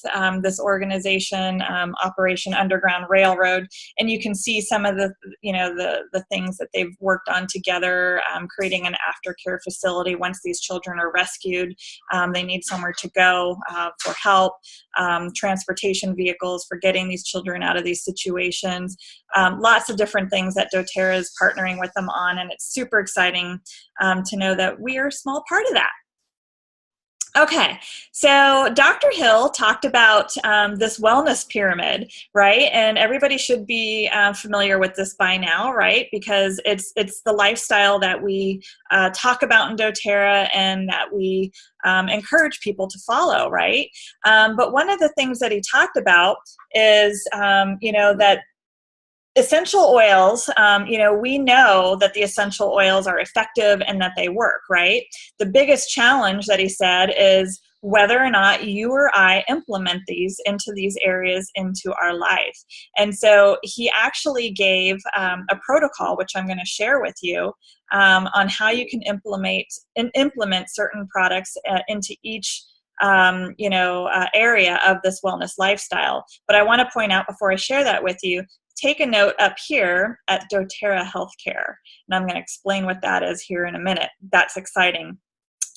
this organization, Operation Underground Railroad, and you can see some of the things that they've worked on together, creating an aftercare facility. Once these children are rescued, they need somewhere to go for help, transportation vehicles for getting these children out of these situations, lots of different things that dōTERRA is partnering with them on, and it's super exciting to know that we are a small part of that. Okay, so Dr. Hill talked about this wellness pyramid, right? And everybody should be familiar with this by now, right? Because it's the lifestyle that we talk about in dōTERRA and that we encourage people to follow, right? But one of the things that he talked about is, that essential oils, we know that the essential oils are effective and that they work, right? The biggest challenge that he said is whether or not you or I implement these into these areas into our life. And so he actually gave a protocol, which I'm going to share with you, on how you can implement certain products into each area of this wellness lifestyle. But I want to point out before I share that with you, take a note up here at dōTERRA Healthcare. And I'm going to explain what that is here in a minute. That's exciting.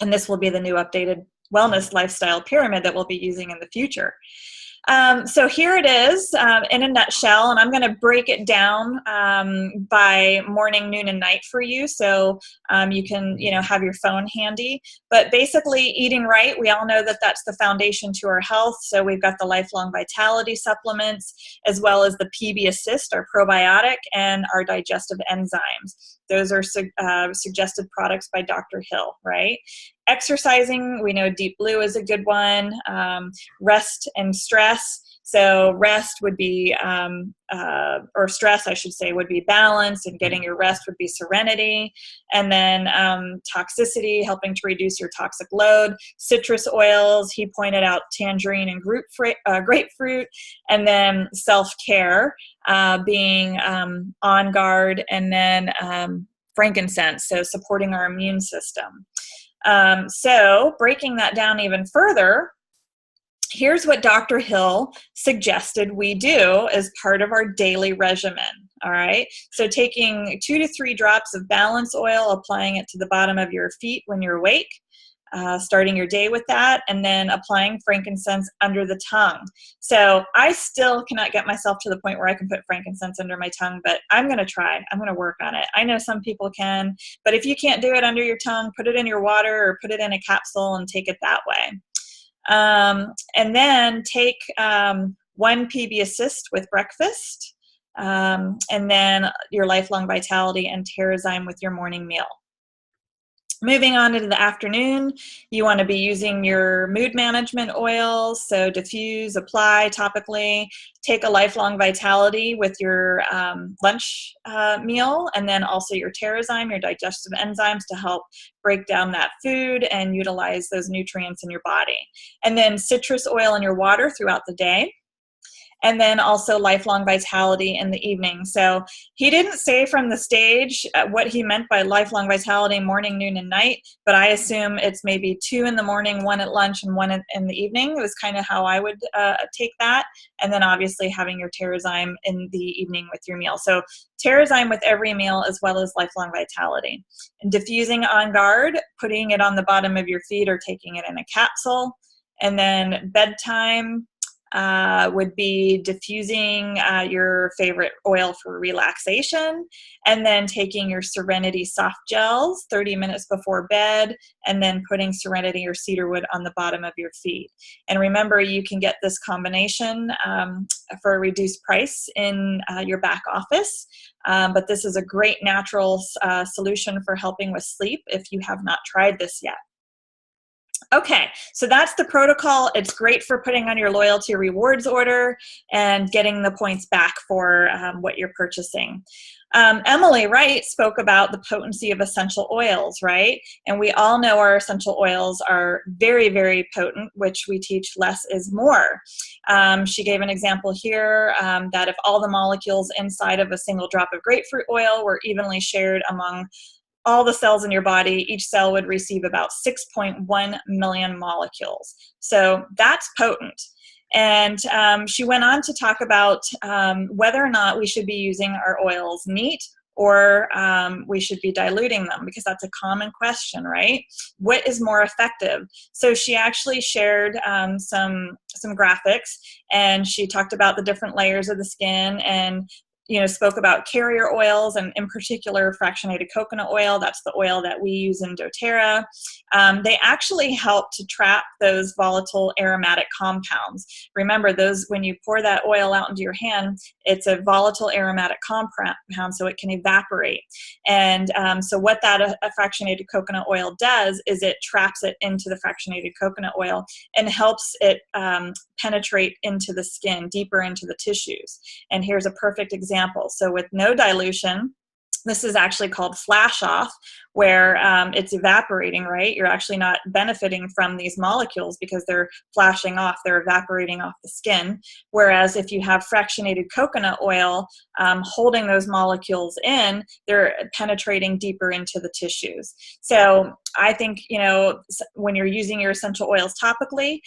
And this will be the new updated wellness lifestyle pyramid that we'll be using in the future. So here it is in a nutshell, and I'm going to break it down by morning, noon, and night for you, so you can, have your phone handy. But basically, eating right, we all know that that's the foundation to our health. So we've got the Lifelong Vitality supplements, as well as the PB Assist, our probiotic, and our digestive enzymes. Those are suggested products by Dr. Hill, right? Exercising, we know Deep Blue is a good one. Rest and stress. So rest would be, or stress, I should say, would be balance, and getting your rest would be serenity. And then toxicity, helping to reduce your toxic load. Citrus oils, he pointed out tangerine and grapefruit. And then self-care being On Guard, and then frankincense, so supporting our immune system. So breaking that down even further, here's what Dr. Hill suggested we do as part of our daily regimen. All right. So taking 2 to 3 drops of balance oil, applying it to the bottom of your feet when you're awake, starting your day with that, and then applying frankincense under the tongue. So I still cannot get myself to the point where I can put frankincense under my tongue, but I'm going to try. I'm going to work on it. I know some people can, but if you can't do it under your tongue, put it in your water or put it in a capsule and take it that way. And then take 1 PB Assist with breakfast, and then your Lifelong Vitality and Terrazyme with your morning meal. Moving on into the afternoon, you want to be using your mood management oils, so diffuse, apply topically, take a Lifelong Vitality with your lunch meal, and then also your Terrazyme, your digestive enzymes, to help break down that food and utilize those nutrients in your body. And then citrus oil in your water throughout the day. And then also Lifelong Vitality in the evening. So he didn't say from the stage what he meant by Lifelong Vitality morning, noon, and night, but I assume it's maybe 2 in the morning, 1 at lunch, and 1 in the evening. It was kind of how I would take that. And then obviously having your Terrazyme in the evening with your meal. So Terrazyme with every meal, as well as Lifelong Vitality. And diffusing On Guard, putting it on the bottom of your feet or taking it in a capsule. And then bedtime would be diffusing your favorite oil for relaxation, and then taking your Serenity soft gels 30 minutes before bed, and then putting Serenity or cedarwood on the bottom of your feet. And remember, you can get this combination for a reduced price in your back office, but this is a great natural solution for helping with sleep if you have not tried this yet. Okay, so that's the protocol. It's great for putting on your loyalty rewards order and getting the points back for what you're purchasing. Emily Wright spoke about the potency of essential oils, right? And we all know our essential oils are very, very potent, which we teach less is more. She gave an example here that if all the molecules inside of a single drop of grapefruit oil were evenly shared among all the cells in your body, each cell would receive about 6.1 million molecules. So that's potent. And she went on to talk about whether or not we should be using our oils neat or we should be diluting them, because that's a common question, right? What is more effective? So she actually shared some graphics, and she talked about the different layers of the skin, and spoke about carrier oils, and in particular fractionated coconut oil. That's the oil that we use in dōTERRA. They actually help to trap those volatile aromatic compounds. Remember, those, when you pour that oil out into your hand, it's a volatile aromatic compound, so it can evaporate. And so what that fractionated coconut oil does is it traps it into the fractionated coconut oil and helps it penetrate into the skin, deeper into the tissues. And here's a perfect example. So with no dilution, this is actually called flash off, where it's evaporating, right? You're actually not benefiting from these molecules because they're flashing off, they're evaporating off the skin. Whereas if you have fractionated coconut oil holding those molecules in, they're penetrating deeper into the tissues. So I think, when you're using your essential oils topically,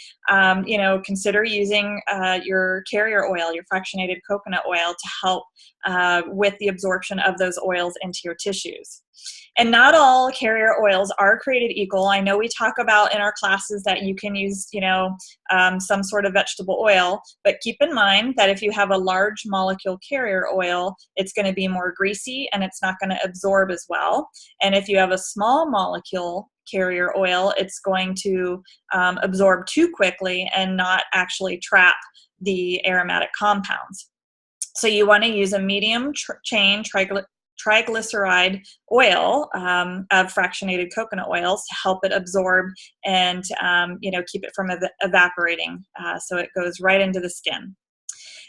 consider using your carrier oil, your fractionated coconut oil, to help with the absorption of those oils into your tissues. And not all carrier oils are created equal. I know we talk about in our classes that you can use, some sort of vegetable oil, but keep in mind that if you have a large molecule carrier oil, it's going to be more greasy and it's not going to absorb as well. And if you have a small molecule carrier oil, it's going to absorb too quickly and not actually trap the aromatic compounds. So you want to use a medium chain triglyceride oil of fractionated coconut oils to help it absorb and keep it from evaporating, so it goes right into the skin.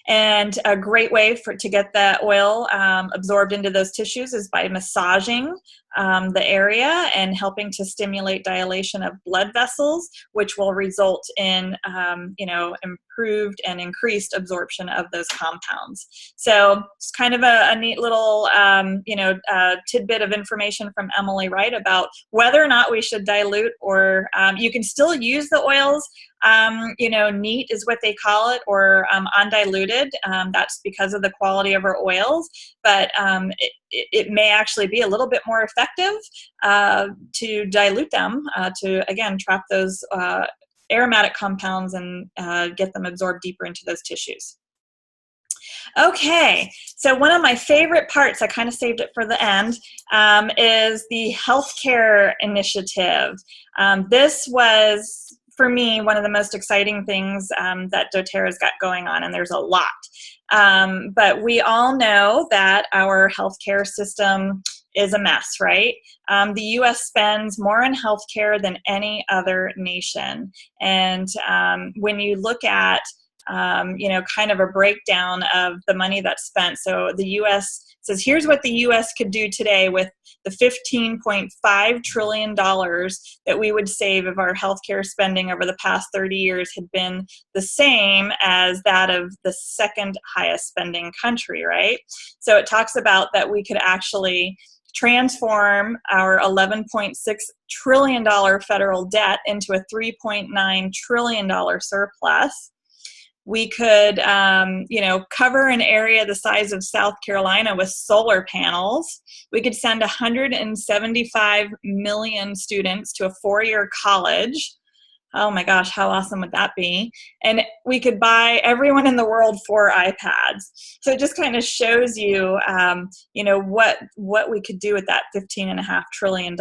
And a great way to get the oil absorbed into those tissues is by massaging the area and helping to stimulate dilation of blood vessels, which will result in improved and increased absorption of those compounds. So it's kind of a neat little tidbit of information from Emily Wright about whether or not we should dilute, or you can still use the oils. Neat is what they call it, or undiluted. That's because of the quality of our oils, but it may actually be a little bit more effective to dilute them to, again, trap those aromatic compounds and get them absorbed deeper into those tissues. Okay, so one of my favorite parts, I kind of saved it for the end, is the healthcare initiative. This was, for me, one of the most exciting things that dōTERRA's got going on, and there's a lot. But we all know that our healthcare system is a mess, right? The U.S. spends more on healthcare than any other nation. And when you look at kind of a breakdown of the money that's spent. So the U.S. says, here's what the U.S. could do today with the $15.5 trillion that we would save if our healthcare spending over the past 30 years had been the same as that of the second highest spending country, right? So it talks about that we could actually transform our $11.6 trillion federal debt into a $3.9 trillion surplus. We could, cover an area the size of South Carolina with solar panels. We could send 175 million students to a 4-year college. Oh my gosh, how awesome would that be? And we could buy everyone in the world 4 iPads. So it just kind of shows you, what we could do with that $15.5 trillion.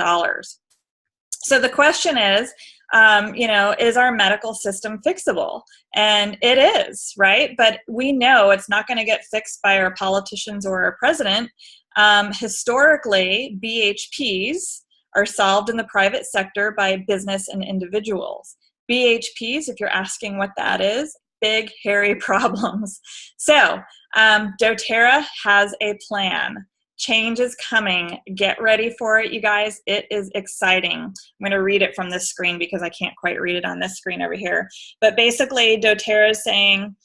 So the question is our medical system fixable? And it is, right? But we know it's not going to get fixed by our politicians or our president. Historically, BHPs are solved in the private sector by business and individuals. BHPs, if you're asking what that is, big, hairy problems. So dōTERRA has a plan. Change is coming. Get ready for it, you guys. It is exciting. I'm going to read it from this screen because I can't quite read it on this screen over here. But basically, dōTERRA is saying,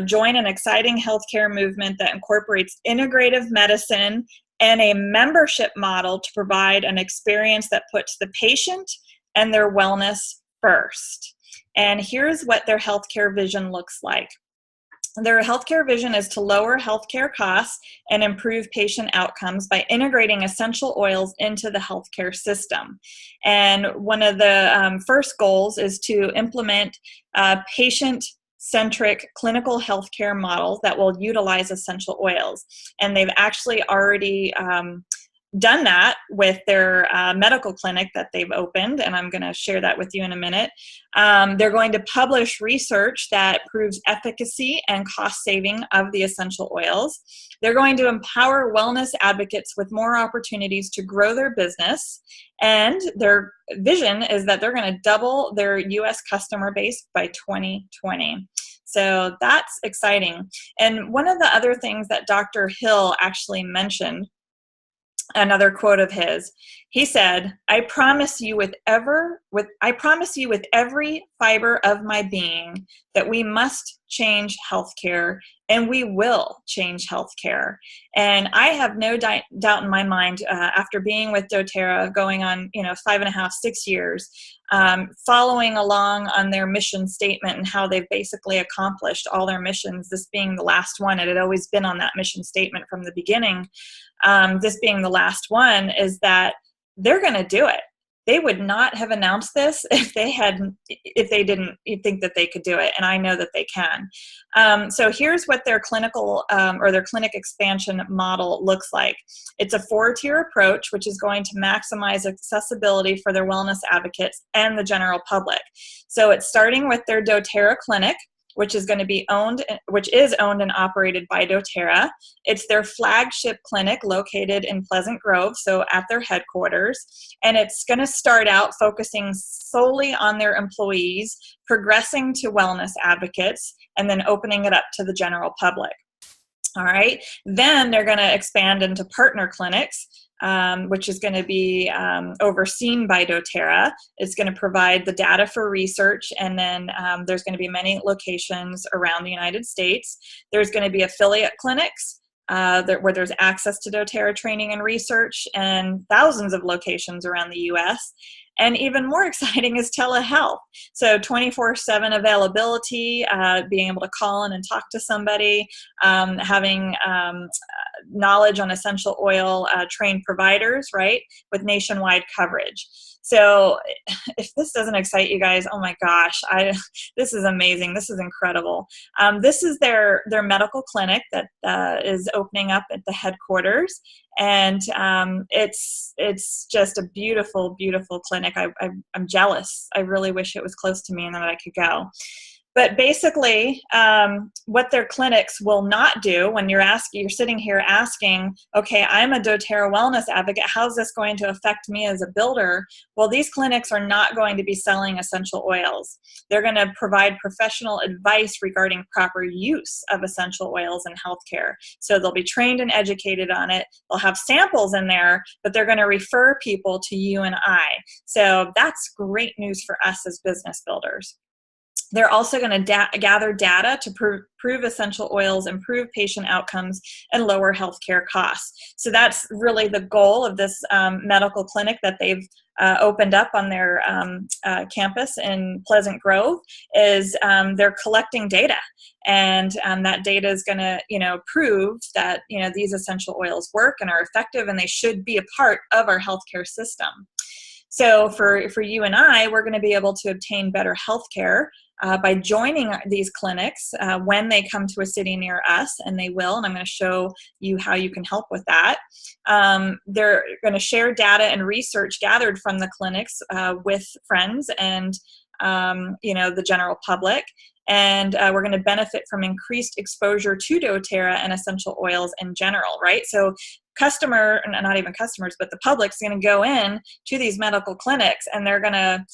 join an exciting healthcare movement that incorporates integrative medicine and a membership model to provide an experience that puts the patient and their wellness first. And here's what their healthcare vision looks like. Their healthcare vision is to lower healthcare costs and improve patient outcomes by integrating essential oils into the healthcare system. And one of the first goals is to implement patient centric clinical healthcare model that will utilize essential oils. And they've actually already done that with their medical clinic that they've opened, and I'm going to share that with you in a minute. They're going to publish research that proves efficacy and cost saving of the essential oils. They're going to empower wellness advocates with more opportunities to grow their business, and their vision is that they're going to double their U.S. customer base by 2020. So that's exciting. And one of the other things that Dr. Hill actually mentioned, another quote of his, he said, I promise you with every fiber of my being that we must change healthcare, and we will change healthcare. And I have no doubt in my mind, after being with dōTERRA going on 5.5, 6 years, following along on their mission statement and how they've basically accomplished all their missions, this being the last one. It had always been on that mission statement from the beginning. This being the last one, is that they're going to do it. They would not have announced this if they didn't think that they could do it, and I know that they can. So here's what their clinical or their clinic expansion model looks like. It's a 4-tier approach, which is going to maximize accessibility for their wellness advocates and the general public. So it's starting with their dōTERRA clinic, which is owned and operated by dōTERRA. It's their flagship clinic located in Pleasant Grove, so at their headquarters. And it's going to start out focusing solely on their employees, progressing to wellness advocates, and then opening it up to the general public. All right. Then they're going to expand into partner clinics, which is going to be overseen by dōTERRA. It's going to provide the data for research, and then there's going to be many locations around the United States. There's going to be affiliate clinics where there's access to dōTERRA training and research, and thousands of locations around the U.S. And even more exciting is telehealth. So 24/7 availability, being able to call in and talk to somebody, having knowledge on essential oil trained providers, right, with nationwide coverage. So if this doesn't excite you guys, oh my gosh, this is amazing. This is incredible. This is their medical clinic that is opening up at the headquarters. And it's just a beautiful, beautiful clinic. I'm jealous. I really wish it was close to me and that I could go. But basically, what their clinics will not do when you're sitting here asking, okay, I'm a dōTERRA wellness advocate. How's this going to affect me as a builder? Well, these clinics are not going to be selling essential oils. They're going to provide professional advice regarding proper use of essential oils in healthcare. So they'll be trained and educated on it. They'll have samples in there, but they're going to refer people to you and I. So that's great news for us as business builders. They're also going to gather data to prove essential oils, improve patient outcomes, and lower healthcare costs. So that's really the goal of this medical clinic that they've opened up on their campus in Pleasant Grove. Is they're collecting data, and that data is going to prove that these essential oils work and are effective, and they should be a part of our healthcare system. So for you and I, we're going to be able to obtain better healthcare by joining these clinics when they come to a city near us, and they will, and I'm going to show you how you can help with that. They're going to share data and research gathered from the clinics with friends and the general public. And we're going to benefit from increased exposure to dōTERRA and essential oils in general, right? So not even customers, but the public's going to go in to these medical clinics, and they're going to,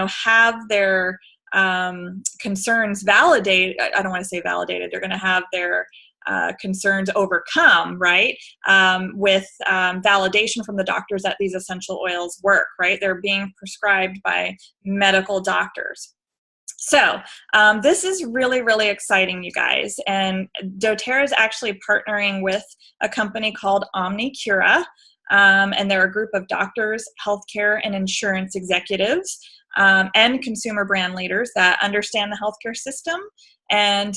have their concerns validated. I don't want to say validated. They're going to have their concerns overcome, right? With validation from the doctors that these essential oils work, right? They're being prescribed by medical doctors. So this is really, really exciting, you guys. And dōTERRA is actually partnering with a company called OmniCura, and they're a group of doctors, healthcare and insurance executives, and consumer brand leaders that understand the healthcare system and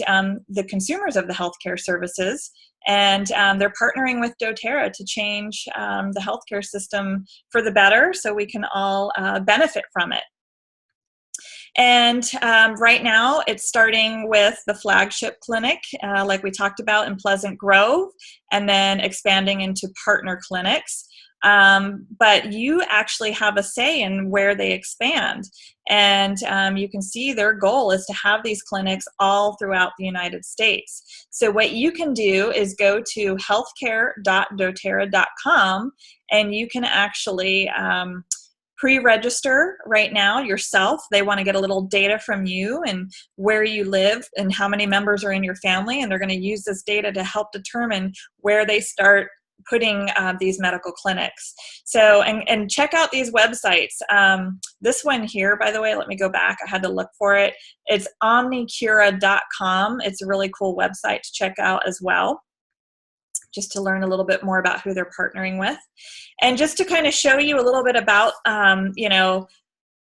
the consumers of the healthcare services. And they're partnering with dōTERRA to change the healthcare system for the better, so we can all benefit from it. And right now, it's starting with the flagship clinic, like we talked about in Pleasant Grove, and then expanding into partner clinics. But you actually have a say in where they expand. And you can see their goal is to have these clinics all throughout the United States. So what you can do is go to healthcare.doTERRA.com, and you can actually pre-register right now yourself. They want to get a little data from you and where you live and how many members are in your family, and they're going to use this data to help determine where they start putting these medical clinics. So, and check out these websites. This one here, by the way, let me go back. I had to look for it. It's omnicura.com. It's a really cool website to check out as well, just to learn a little bit more about who they're partnering with. And just to kind of show you a little bit about, you know,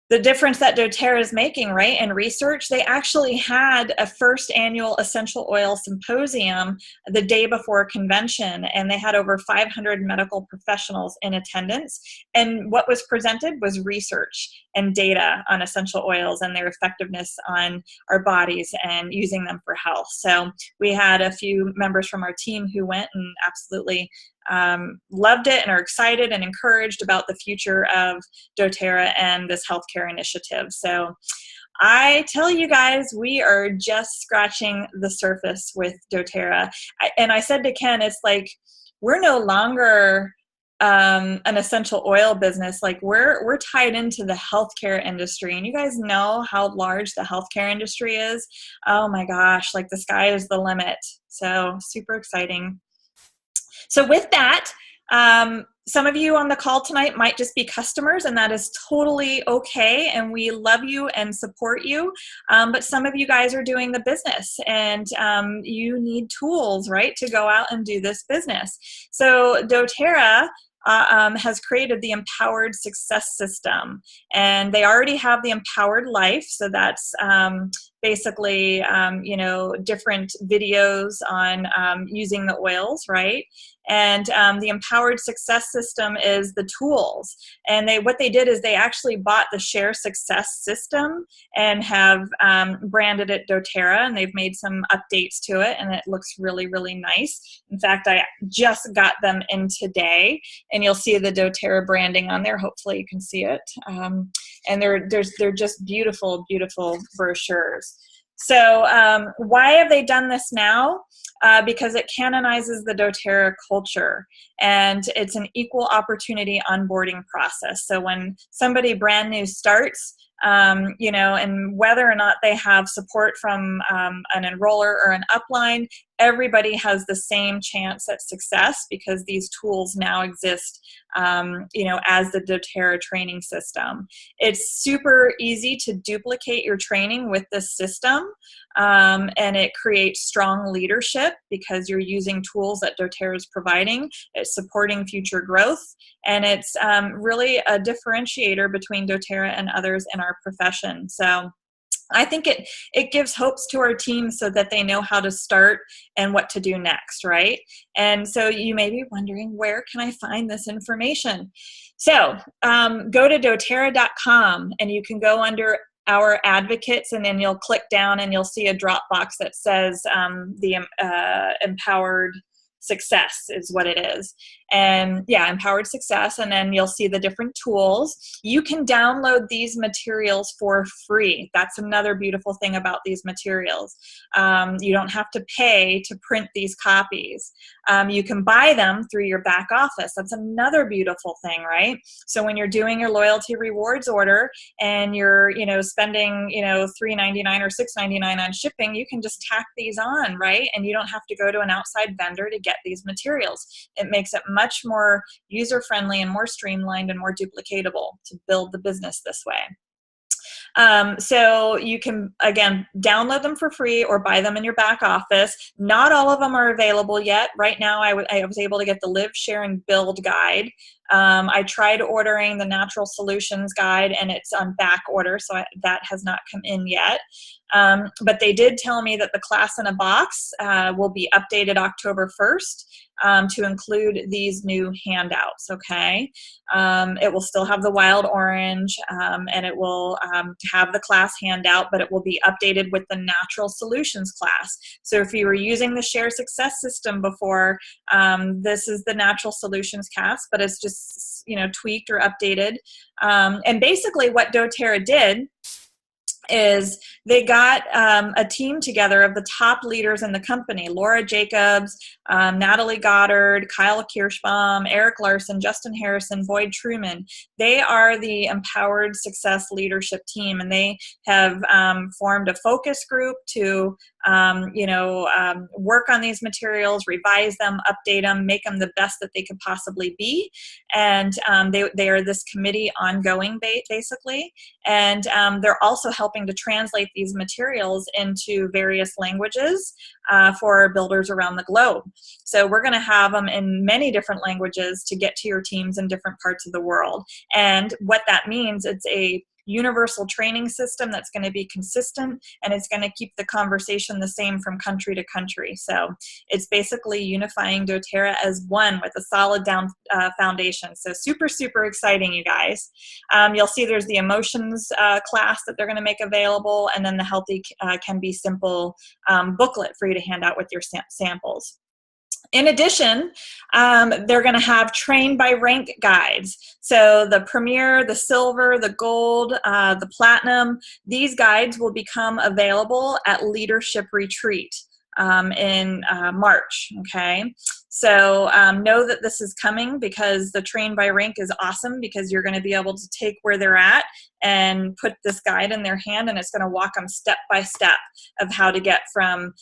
the difference that doTERRA is making, right? In research, they actually had a first annual essential oil symposium the day before convention, and they had over 500 medical professionals in attendance. And what was presented was research and data on essential oils and their effectiveness on our bodies and using them for health. So we had a few members from our team who went and absolutely loved it and are excited and encouraged about the future of doTERRA and this healthcare initiative. So I tell you guys, we are just scratching the surface with doTERRA. And I said to Ken, it's like, we're no longer an essential oil business. Like we're tied into the healthcare industry, and you guys know how large the healthcare industry is. Oh my gosh, like the sky is the limit. So super exciting. So with that, some of you on the call tonight might just be customers, and that is totally okay, and we love you and support you. But some of you guys are doing the business, and you need tools, right, to go out and do this business. So doTERRA has created the Empowered Success System, and they already have the Empowered Life. So that's basically, you know, different videos on using the oils, right? And the Empowered Success System is the tools. And what they did is they actually bought the Share Success System and have branded it doTERRA, and they've made some updates to it, and it looks really, really nice. In fact, I just got them in today, and you'll see the doTERRA branding on there. Hopefully you can see it. And they're just beautiful, beautiful brochures. So why have they done this now? Because it canonizes the doTERRA culture, and it's an equal opportunity onboarding process. So when somebody brand new starts, you know, and whether or not they have support from an enroller or an upline, everybody has the same chance at success because these tools now exist, you know, as the doTERRA training system. It's super easy to duplicate your training with this system, and it creates strong leadership because you're using tools that doTERRA is providing. It's supporting future growth, and it's really a differentiator between doTERRA and others in our profession. So I think it gives hopes to our team so that they know how to start and what to do next, right? And so you may be wondering, where can I find this information? So go to doTERRA.com, and you can go under our advocates, and then you'll click down and you'll see a drop box that says the Empowered Success is what it is. And yeah, Empowered Success, and then you'll see the different tools. You can download these materials for free. That's another beautiful thing about these materials. You don't have to pay to print these copies. You can buy them through your back office. That's another beautiful thing, right? So when you're doing your loyalty rewards order and you're, you know, spending, you know, $3.99 or $6.99 on shipping, you can just tack these on, right? And you don't have to go to an outside vendor to get these materials. It makes it much more user-friendly and more streamlined and more duplicatable to build the business this way. So you can, again, download them for free or buy them in your back office. Not all of them are available yet. Right now, I was able to get the Live, Share, and Build guide, I tried ordering the Natural Solutions Guide, and it's on back order, so that has not come in yet. But they did tell me that the Class in a Box will be updated October 1st to include these new handouts, okay? It will still have the wild orange, and it will have the class handout, but it will be updated with the Natural Solutions class. So if you were using the Share Success system before, this is the Natural Solutions class, but it's just, you know, tweaked or updated. And basically what dōTERRA did is they got a team together of the top leaders in the company: Laura Jacobs, Natalie Goddard, Kyle Kirschbaum, Eric Larson, Justin Harrison, Boyd Truman. They are the Empowered Success Leadership Team, and they have formed a focus group to work on these materials, revise them, update them, make them the best that they could possibly be. And they are this committee ongoing, basically. And they're also helping to translate these materials into various languages for builders around the globe. So we're going to have them in many different languages to get to your teams in different parts of the world. And what that means, it's a universal training system that's going to be consistent, and it's going to keep the conversation the same from country to country. So it's basically unifying dōTERRA as one with a solid foundation. So super, super exciting, you guys. You'll see there's the emotions class that they're going to make available, and then the Healthy Can Be Simple booklet for you to hand out with your samples. In addition, they're going to have train by rank guides. So the Premier, the Silver, the Gold, the Platinum, these guides will become available at Leadership Retreat in March, okay? So know that this is coming, because the train by rank is awesome, because you're going to be able to take where they're at and put this guide in their hand, and it's going to walk them step by step of how to get from,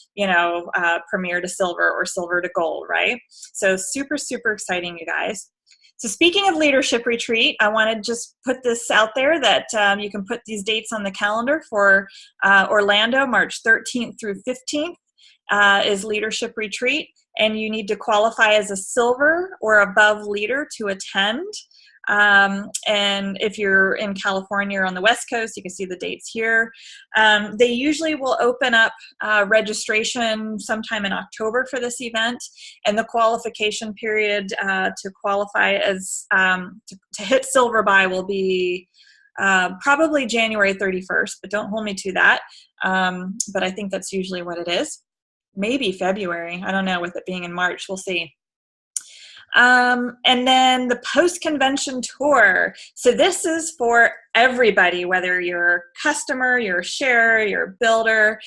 Premier to Silver or Silver to Gold, right? So super, super exciting, you guys. So speaking of Leadership Retreat, I want to just put this out there that you can put these dates on the calendar for Orlando, March 13th through 15th is Leadership Retreat, and you need to qualify as a Silver or above leader to attend. And if you're in California or on the West Coast, you can see the dates here. They usually will open up registration sometime in October for this event, and the qualification period to qualify as to hit Silver by will be probably January 31st, but don't hold me to that. But I think that's usually what it is. Maybe February. I don't know, with it being in March. We'll see. And then the post-convention tour. So this is for everybody, whether you're a customer, you're a sharer, you're a builder.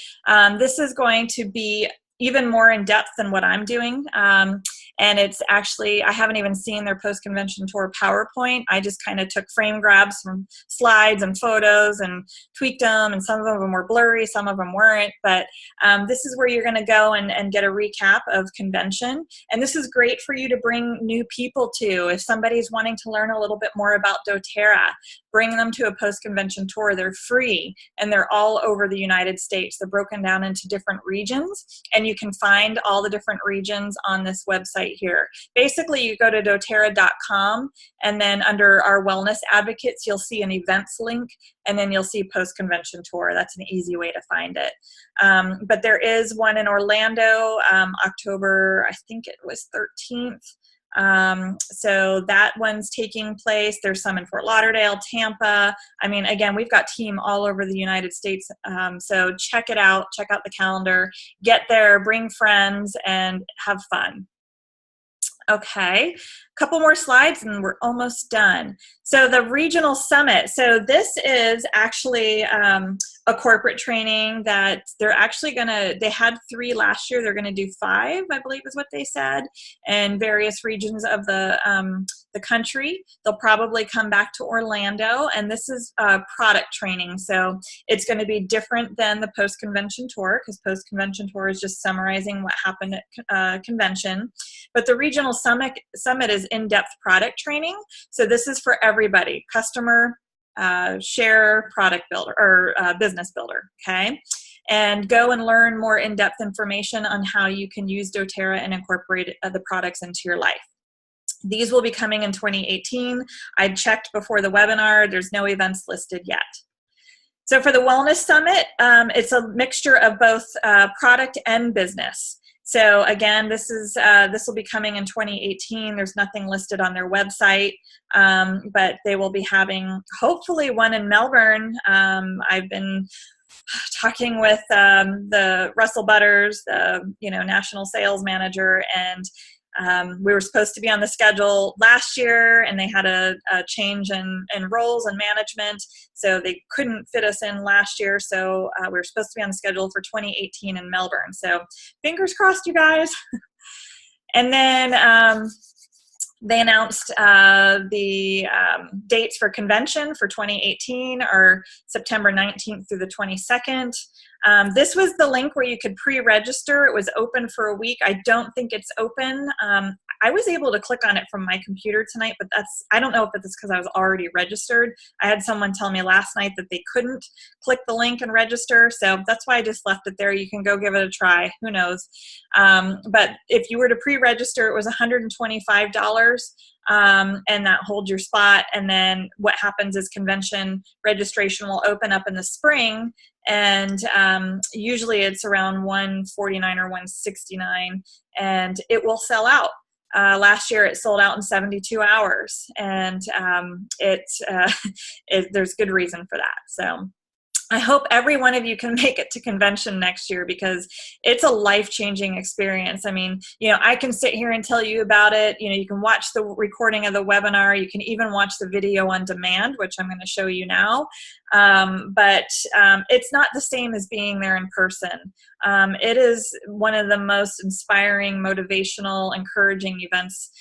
This is going to be even more in depth than what I'm doing. And it's actually, I haven't even seen their post-convention tour PowerPoint. I just kind of took frame grabs from slides and photos and tweaked them, and some of them were blurry, some of them weren't. But this is where you're going to go and get a recap of convention. And this is great for you to bring new people to. If somebody's wanting to learn a little bit more about dōTERRA, bring them to a post-convention tour. They're free, and they're all over the United States. They're broken down into different regions, and you can find all the different regions on this website here. Basically, you go to dōTERRA.com, and then under our wellness advocates, you'll see an events link, and then you'll see post-convention tour. That's an easy way to find it. But there is one in Orlando, October, I think it was 13th. So that one's taking place. There's some in Fort Lauderdale, Tampa. I mean, again, we've got team all over the United States. So check it out. Check out the calendar. Get there, bring friends, and have fun. Okay, a couple more slides and we're almost done. So the regional summit. So this is actually a corporate training that they're actually they had 3 last year. They're gonna do 5, I believe is what they said, in various regions of the country. They'll probably come back to Orlando, and this is product training. So it's gonna be different than the post-convention tour, because post-convention tour is just summarizing what happened at convention. But the regional summit is in-depth product training. So this is for everybody: customer, share, product builder, or business builder, okay? And go and learn more in-depth information on how you can use dōTERRA and incorporate the products into your life. These will be coming in 2018. I checked before the webinar. There's no events listed yet. So for the Wellness Summit, it's a mixture of both product and business. So again, this will be coming in 2018. There's nothing listed on their website, but they will be having hopefully one in Melbourne. I've been talking with the Russell Butters, the national sales manager, and we were supposed to be on the schedule last year, and they had a change in roles and management, so they couldn't fit us in last year. So we were supposed to be on the schedule for 2018 in Melbourne. So fingers crossed, you guys. And then they announced the dates for convention for 2018 are September 19th through the 22nd. This was the link where you could pre-register. It was open for a week. I don't think it's open. I was able to click on it from my computer tonight, but I don't know if it's because I was already registered. I had someone tell me last night that they couldn't click the link and register, so that's why I just left it there. You can go give it a try. Who knows? But if you were to pre-register, it was $125. And that holds your spot. And then what happens is convention registration will open up in the spring, and usually it's around $149 or $169, and it will sell out. Last year it sold out in 72 hours, and there's good reason for that. So I hope every one of you can make it to convention next year, because it's a life-changing experience. I mean, I can sit here and tell you about it. You can watch the recording of the webinar. You can even watch the video on demand, which I'm going to show you now. But it's not the same as being there in person. It is one of the most inspiring, motivational, encouraging events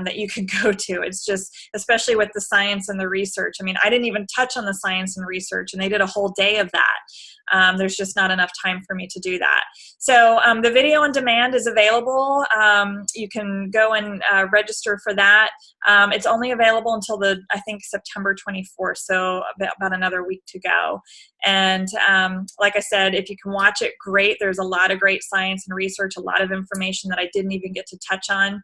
that you could go to. It's just, especially with the science and the research. I mean, I didn't even touch on the science and research, and they did a whole day of that. There's just not enough time for me to do that. So the video on demand is available. You can go and register for that. It's only available until I think September 24th, so about another week to go. And like I said, if you can watch it, great. There's a lot of great science and research, a lot of information that I didn't even get to touch on.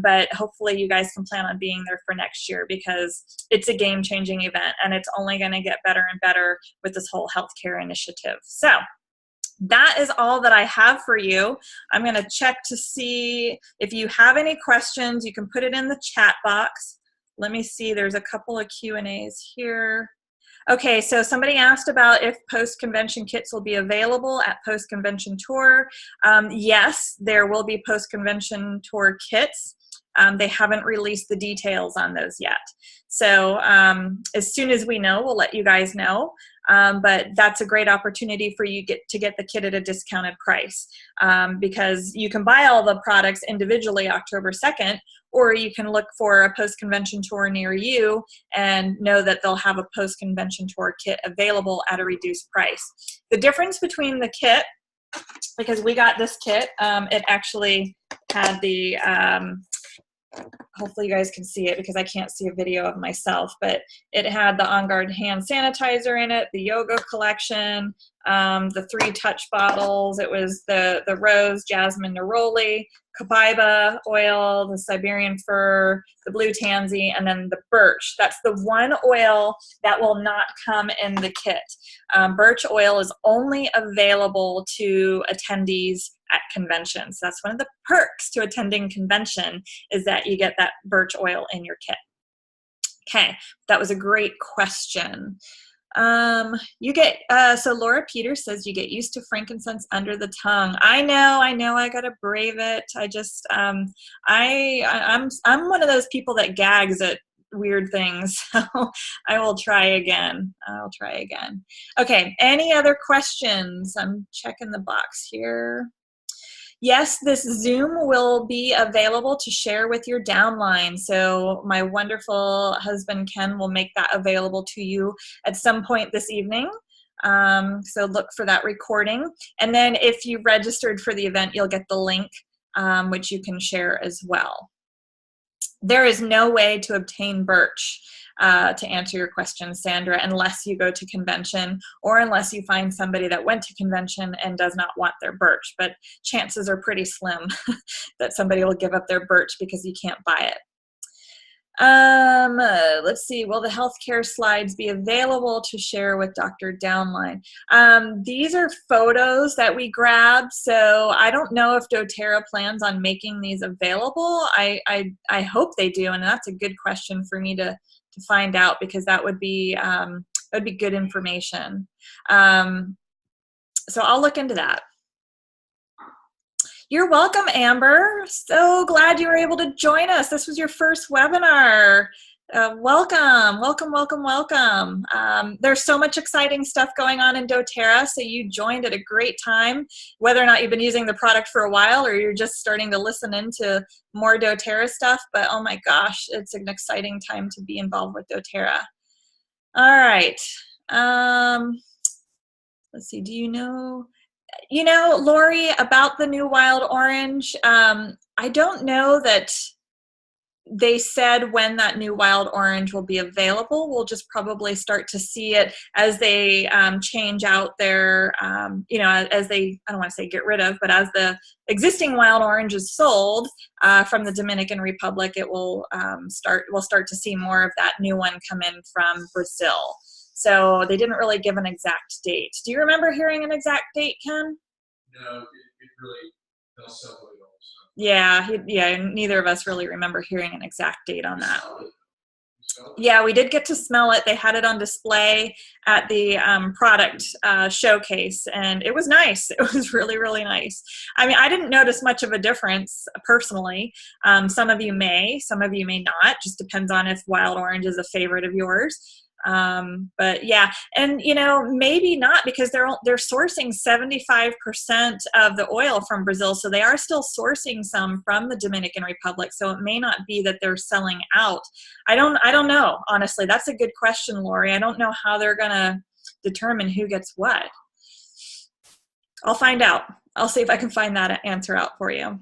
But hopefully you guys can plan on being there for next year, because it's a game-changing event, and it's only going to get better and better with this whole healthcare initiative. So that is all that I have for you. I'm going to check to see if you have any questions. You can put it in the chat box. Let me see. There's a couple of Q&As here. Okay, so somebody asked about if post-convention kits will be available at post-convention tour. Yes, there will be post-convention tour kits. They haven't released the details on those yet. So as soon as we know, we'll let you guys know. But that's a great opportunity for you to get the kit at a discounted price, because you can buy all the products individually October 2nd, or you can look for a post-convention tour near you and know that they'll have a post-convention tour kit available at a reduced price. The difference between the kit, because we got this kit, it actually had the, hopefully you guys can see it because I can't see a video of myself, but it had the On Guard hand sanitizer in it, the yoga collection, the 3 touch bottles. It was the rose, jasmine, neroli, copaiba oil, the Siberian fir, the blue tansy, and then the birch. That's the one oil that will not come in the kit. Birch oil is only available to attendees at conventions. That's one of the perks to attending convention, is that you get that birch oil in your kit. Okay, that was a great question. You get, so Laura Peters says you get used to frankincense under the tongue. I know, I gotta brave it. I just, I'm one of those people that gags at weird things. So I will try again. I'll try again. Okay, any other questions? I'm checking the box here. Yes, this Zoom will be available to share with your downline. So my wonderful husband, Ken, will make that available to you at some point this evening. So look for that recording. And then if you registered for the event, you'll get the link, which you can share as well. There is no way to obtain birch, to answer your question, Sandra, unless you go to convention, or unless you find somebody that went to convention and does not want their birch. But chances are pretty slim that somebody will give up their birch because you can't buy it. Let's see. Will the healthcare slides be available to share with Dr. Downline? These are photos that we grabbed, so I don't know if dōTERRA plans on making these available. I hope they do, and that's a good question for me to find out, because that would be good information. So I'll look into that. You're welcome, Amber. So glad you were able to join us. This was your first webinar. Welcome, welcome, welcome, welcome. There's so much exciting stuff going on in dōTERRA, so you joined at a great time, whether or not you've been using the product for a while or you're just starting to listen into more dōTERRA stuff, but oh my gosh, it's an exciting time to be involved with dōTERRA. All right. Let's see, do you know, Lori, about the new wild orange? I don't know that they said when that new wild orange will be available. We'll just probably start to see it as they change out their, as they, I don't want to say get rid of, but as the existing wild orange is sold from the Dominican Republic, it will we'll start to see more of that new one come in from Brazil. So they didn't really give an exact date. Do you remember hearing an exact date, Ken? No, it really fell separately. Yeah, neither of us really remember hearing an exact date on that. Yeah, we did get to smell it. They had it on display at the product showcase, and it was nice. It was really, really nice. I mean, I didn't notice much of a difference personally. Some of you may not. Just depends on if wild orange is a favorite of yours. But yeah, and maybe not, because they're sourcing 75% of the oil from Brazil, so they are still sourcing some from the Dominican Republic. So it may not be that they're selling out. I don't know, honestly. That's a good question, Lori. I don't know how they're gonna determine who gets what. I'll find out. I'll see if I can find that answer out for you.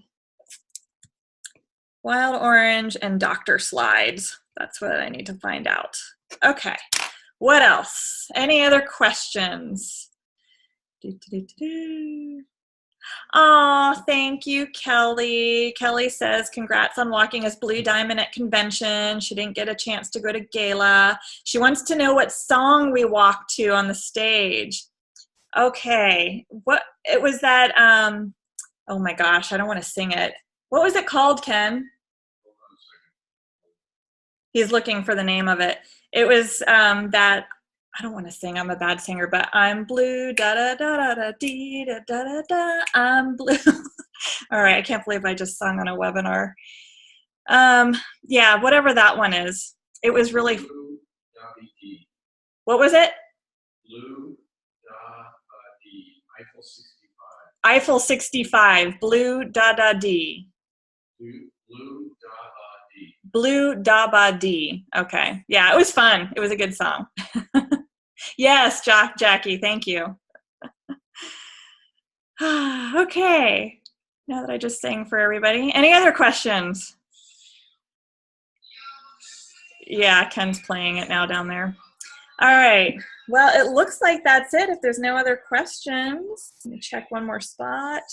Wild orange and doctor slides. That's what I need to find out. Okay, what else? Any other questions? Oh, thank you, Kelly. Kelly says, congrats on walking as Blue Diamond at convention. She didn't get a chance to go to gala. She wants to know what song we walked to on the stage. Okay, it was that, oh my gosh, I don't want to sing it. What was it called, Ken? He's looking for the name of it. It was that, I don't want to sing, I'm a bad singer, but I'm blue, da da da da da dee da da da da, I'm blue. All right, I can't believe I just sung on a webinar. Yeah, whatever that one is. It was really, what was it? Blue da dee, Eiffel 65. Eiffel 65, blue da da dee. Blue da dee. Blue Daba D. Okay. Yeah, it was fun. It was a good song. Yes, Jackie, thank you. Okay. Now that I just sang for everybody. Any other questions? Yeah, Ken's playing it now down there. All right. Well, it looks like that's it. If there's no other questions, let me check one more spot.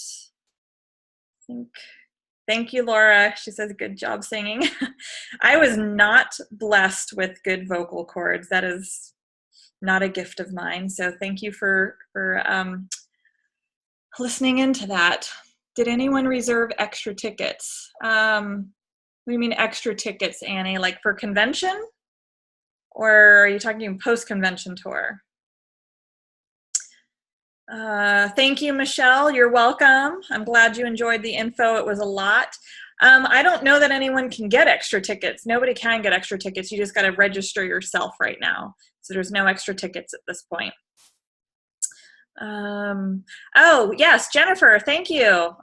Thank you, Laura. She says, good job singing. I was not blessed with good vocal cords. That is not a gift of mine. So thank you for listening into that. Did anyone reserve extra tickets? What do you mean extra tickets, Annie? Like for convention? Or are you talking post-convention tour? Thank you, Michelle. You're welcome. I'm glad you enjoyed the info. It was a lot. I don't know that anyone can get extra tickets. Nobody can get extra tickets. You just got to register yourself right now. So there's no extra tickets at this point. Oh, yes, Jennifer, thank you.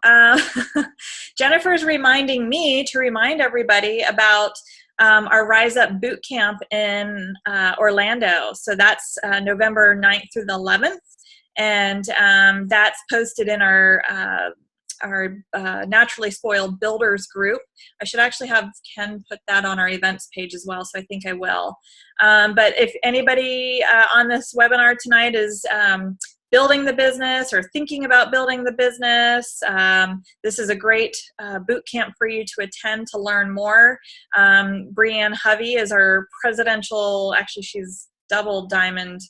Jennifer's reminding me to remind everybody about our Rise Up boot camp in Orlando. So that's November 9th through the 11th. And that's posted in our Naturally Spoiled Builders group. I should actually have Ken put that on our events page as well, so I think I will. But if anybody on this webinar tonight is building the business or thinking about building the business, this is a great boot camp for you to attend to learn more. Brianne Hovey is our presidential, actually she's double diamond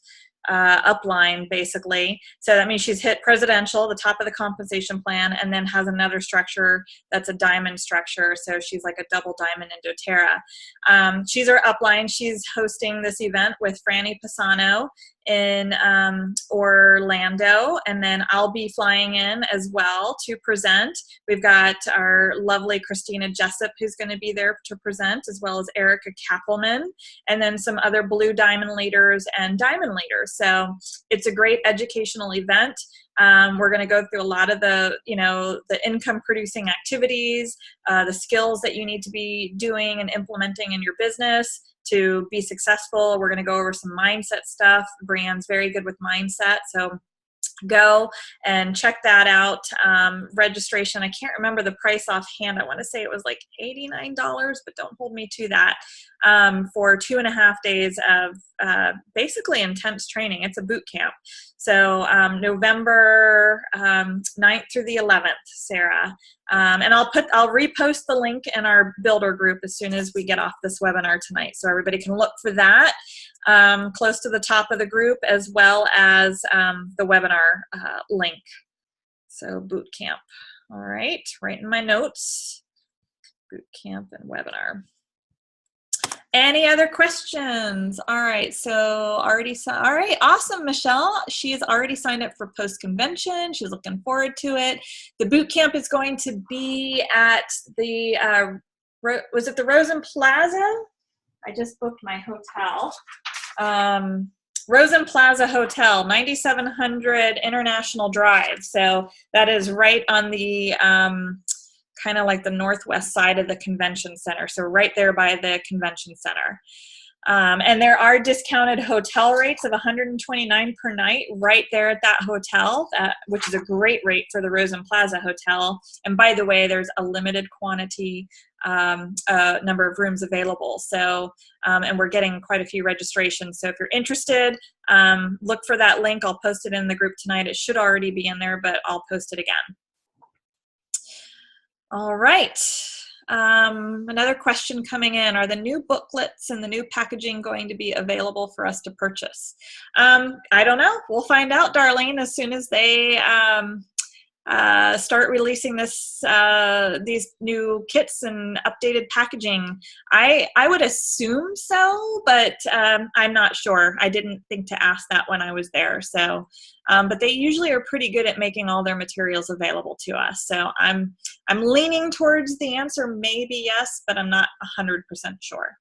upline basically. So that means she's hit presidential, the top of the compensation plan, and then has another structure that's a diamond structure. So she's like a double diamond in dōTERRA. She's our upline. She's hosting this event with Franny Pisano in Orlando, and then I'll be flying in as well to present. We've got our lovely Christina Jessup who's going to be there to present, as well as Erica Kappelman, and then some other blue diamond leaders and diamond leaders. So it's a great educational event. We're going to go through a lot of the, the income producing activities, the skills that you need to be doing and implementing in your business to be successful. We're going to go over some mindset stuff. Brianne's very good with mindset. So go and check that out. Registration, I can't remember the price offhand. I want to say it was like $89, but don't hold me to that, for 2.5 days of basically intense training. It's a boot camp. So November 9th through the 11th, Sarah. And I'll repost the link in our builder group as soon as we get off this webinar tonight. So everybody can look for that close to the top of the group, as well as the webinar link. So boot camp. All right, right in my notes, boot camp and webinar. Any other questions? All right, so all right, awesome, Michelle. She has already signed up for post-convention. She's looking forward to it. The boot camp is going to be at the, was it the Rosen Plaza? I just booked my hotel. Rosen Plaza Hotel, 9700 International Drive. So that is right on the kind of like the northwest side of the convention center. So right there by the convention center. And there are discounted hotel rates of $129 per night right there at that hotel, which is a great rate for the Rosen Plaza Hotel. And by the way, there's a limited quantity number of rooms available. So, and we're getting quite a few registrations. So if you're interested, look for that link. I'll post it in the group tonight. It should already be in there, but I'll post it again. All right. Another question coming in: are the new booklets and the new packaging going to be available for us to purchase? I don't know. We'll find out, Darlene, as soon as they start releasing these new kits and updated packaging. I would assume so, but I'm not sure. I didn't think to ask that when I was there. So, but they usually are pretty good at making all their materials available to us. So I'm leaning towards the answer maybe yes, but I'm not 100% sure.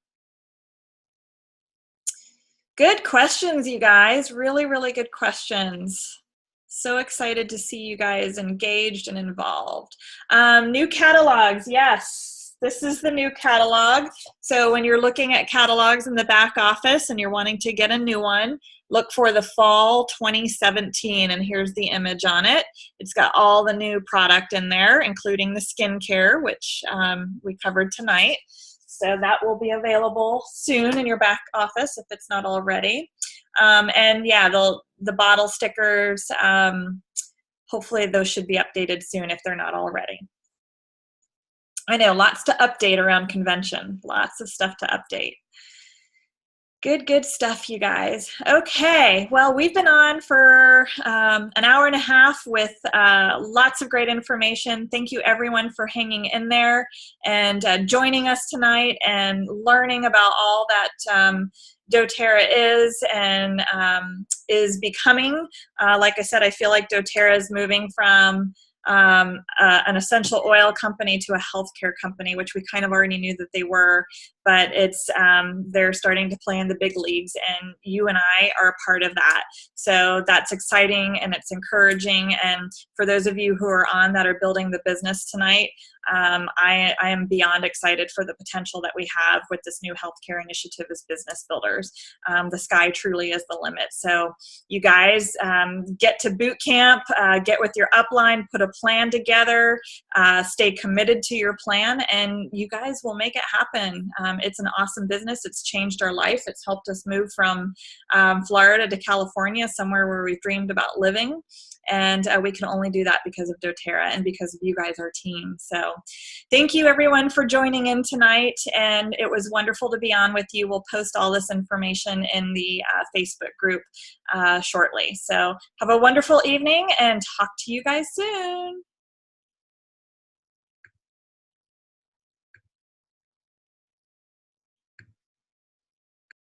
Good questions, you guys. Really, really good questions. So excited to see you guys engaged and involved. New catalogs, yes, this is the new catalog. So when you're looking at catalogs in the back office and you're wanting to get a new one, look for the fall 2017, and here's the image on it. It's got all the new product in there, including the skincare, which we covered tonight. So that will be available soon in your back office if it's not already. And yeah, the bottle stickers, hopefully those should be updated soon if they're not already. I know, lots to update around convention, lots of stuff to update. Good stuff, you guys. Okay, well, we've been on for an hour and a half with lots of great information. Thank you, everyone, for hanging in there and joining us tonight and learning about all that dōTERRA is and is becoming. Like I said, I feel like dōTERRA is moving from an essential oil company to a healthcare company, which we kind of already knew that they were, but it's they're starting to play in the big leagues, and you and I are a part of that. So that's exciting and it's encouraging. And for those of you who are on that are building the business tonight, I am beyond excited for the potential that we have with this new healthcare initiative as business builders. The sky truly is the limit. So you guys get to boot camp, get with your upline, put a plan together, stay committed to your plan, and you guys will make it happen. It's an awesome business. It's changed our life. It's helped us move from Florida to California, somewhere where we've dreamed about living. And we can only do that because of dōTERRA and because of you guys, our team. So thank you everyone for joining in tonight. And it was wonderful to be on with you. We'll post all this information in the Facebook group shortly. So have a wonderful evening and talk to you guys soon.